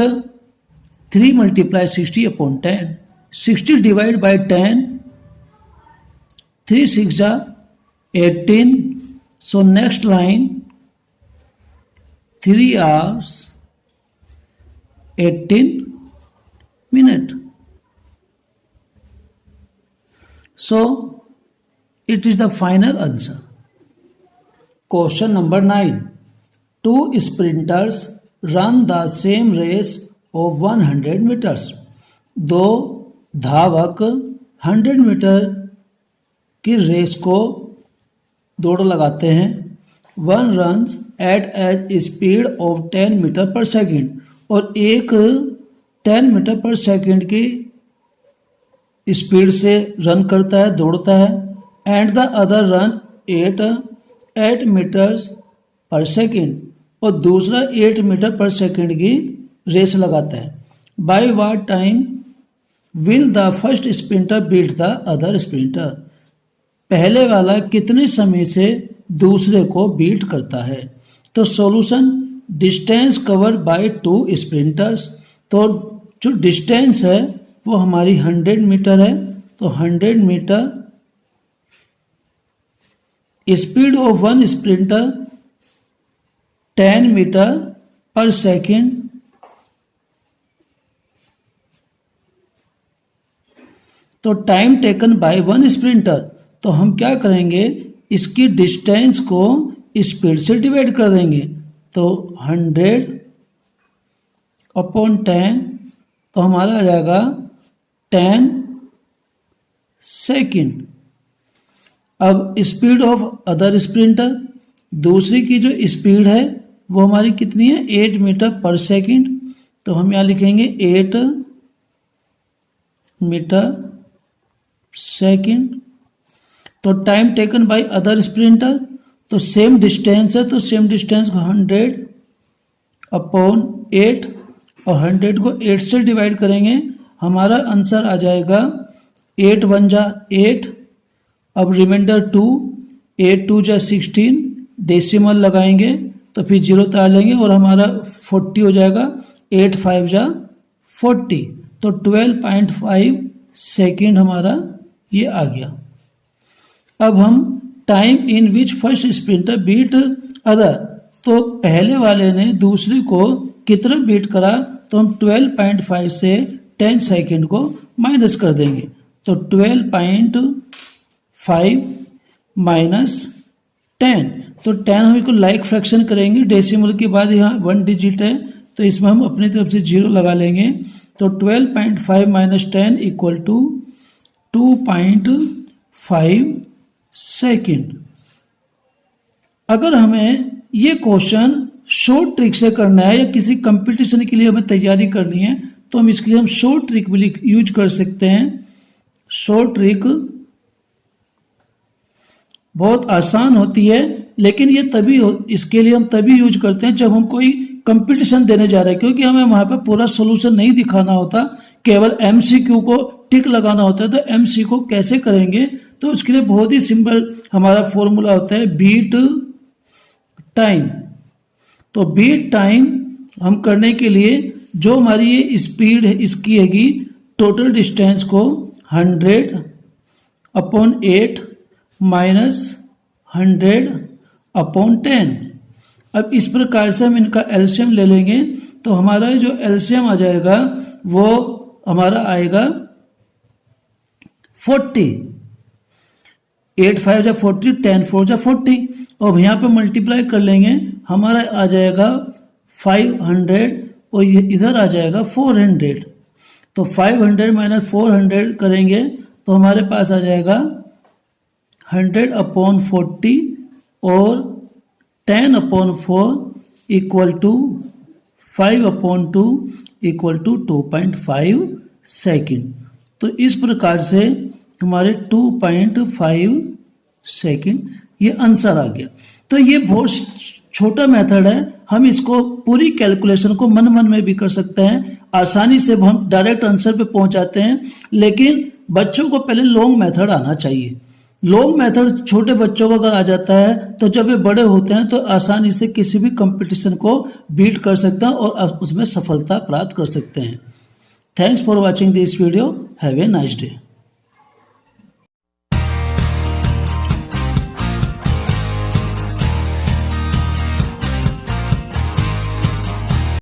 A: 3 multiply 60 upon 10. 60 divided by 10. 3 6 18. So next line 3 hours 18 minutes. So it is the final answer. Question number 9. 2 sprinters run the same race of 100 meters. दो धावक 100 मीटर की रेस को दौड़ लगाते हैं। One runs at a speed of 10 metre per second, और एक 10 मीटर पर सेकेंड की स्पीड से रन करता है, दौड़ता है। And the other run 8 metres per second, और दूसरा 8 मीटर पर सेकेंड की रेस लगाता है। By what time will the first sprinter beat the other sprinter? पहले वाला कितने समय से दूसरे को बीट करता है? तो solution distance covered bye 2 sprinters, तो जो डिस्टेंस है वो हमारी 100 मीटर है, तो 100 metre, speed of one sprinter 10 metre per second, तो time taken by one sprinter, तो हम क्या करेंगे, इसकी डिस्टेंस को स्पीड से डिवाइड कर देंगे, तो 100 अपॉन 10, तो हमारा आ जाएगा 10 सेकेंड। अब स्पीड ऑफ अदर स्प्रिंटर, दूसरी की जो स्पीड है वो हमारी कितनी है, 8 मीटर पर सेकेंड, तो हम यहां लिखेंगे 8 मीटर सेकेंड। तो time taken by other sprinter, तो सेम डिस्टेंस है, तो सेम डिस्टेंस को 100 अपॉन 8, और 100 को 8 से डिवाइड करेंगे, हमारा आंसर आ जाएगा 8 1 जा 8, अब रिमाइंडर 2, 8 2 जा 16, डेसिमल लगाएंगे तो फिर 0 उतार लेंगे और हमारा 40 हो जाएगा, 8 5 जा 40, तो 12.5 सेकेंड हमारा ये आ गया। अब हम time in which first sprinter beat other, तो पहले वाले ने दूसरे को कितना बीट करा, तो हम 12.5 से 10 सेकेंड को माइनस कर देंगे, तो 12.5 माइनस 10, तो 10 हम इसको लाइक फ्रैक्शन करेंगे, डेसिमल के बाद यहाँ 1 डिजिट है तो इसमें हम अपनी तरफ से 0 लगा लेंगे, तो 12.5 माइनस 10 इक्वल टू 2.5 सेकेंड। अगर हमें ये क्वेश्चन शॉर्ट ट्रिक से करना है या किसी कंपटीशन के लिए हमें तैयारी करनी है, तो हम इसके लिए हम शॉर्ट ट्रिक भी यूज कर सकते हैं। शॉर्ट ट्रिक बहुत आसान होती है, लेकिन ये इसके लिए हम तभी यूज करते हैं जब हम कोई कंपटीशन देने जा रहे हैं, क्योंकि हमें वहां पर पूरा सोल्यूशन नहीं दिखाना होता, केवल एमसीक्यू को टिक लगाना होता है। तो एमसीक्यू कैसे करेंगे, तो उसके लिए बहुत ही सिंपल हमारा फॉर्मूला होता है बीट टाइम। तो बीट टाइम हम करने के लिए जो हमारी ये स्पीड है इसकी हैगी टोटल डिस्टेंस को 100 अपॉन 8 माइनस 100 अपॉन 10। अब इस प्रकार से हम इनका एलसीएम ले लेंगे, तो हमारा जो एलसीएम आ जाएगा वो हमारा आएगा 40, 8 5 जा 40, 10 4 जा 40, और यहाँ पे मल्टीप्लाई कर लेंगे, हमारा आ जाएगा 500 और ये इधर आ जाएगा 400। तो 500 माइनस 400 करेंगे तो हमारे पास आ जाएगा 100 अपॉन 40 और 10 upon 4 equal to 5 upon 2 equal to 2.5 second. तो इस प्रकार से हमारे 2.5 सेकेंड ये आंसर आ गया। तो ये बहुत छोटा मेथड है, हम इसको पूरी कैलकुलेशन को मन मन में भी कर सकते हैं, आसानी से हम डायरेक्ट आंसर पे पहुंच जाते हैं। लेकिन बच्चों को पहले लॉन्ग मेथड आना चाहिए। लॉन्ग मेथड छोटे बच्चों को अगर आ जाता है तो जब ये बड़े होते हैं तो आसानी से किसी भी कंपटीशन को बीट कर सकते हैं और उसमें सफलता प्राप्त कर सकते हैं। Thanks for watching this video. Have a nice day.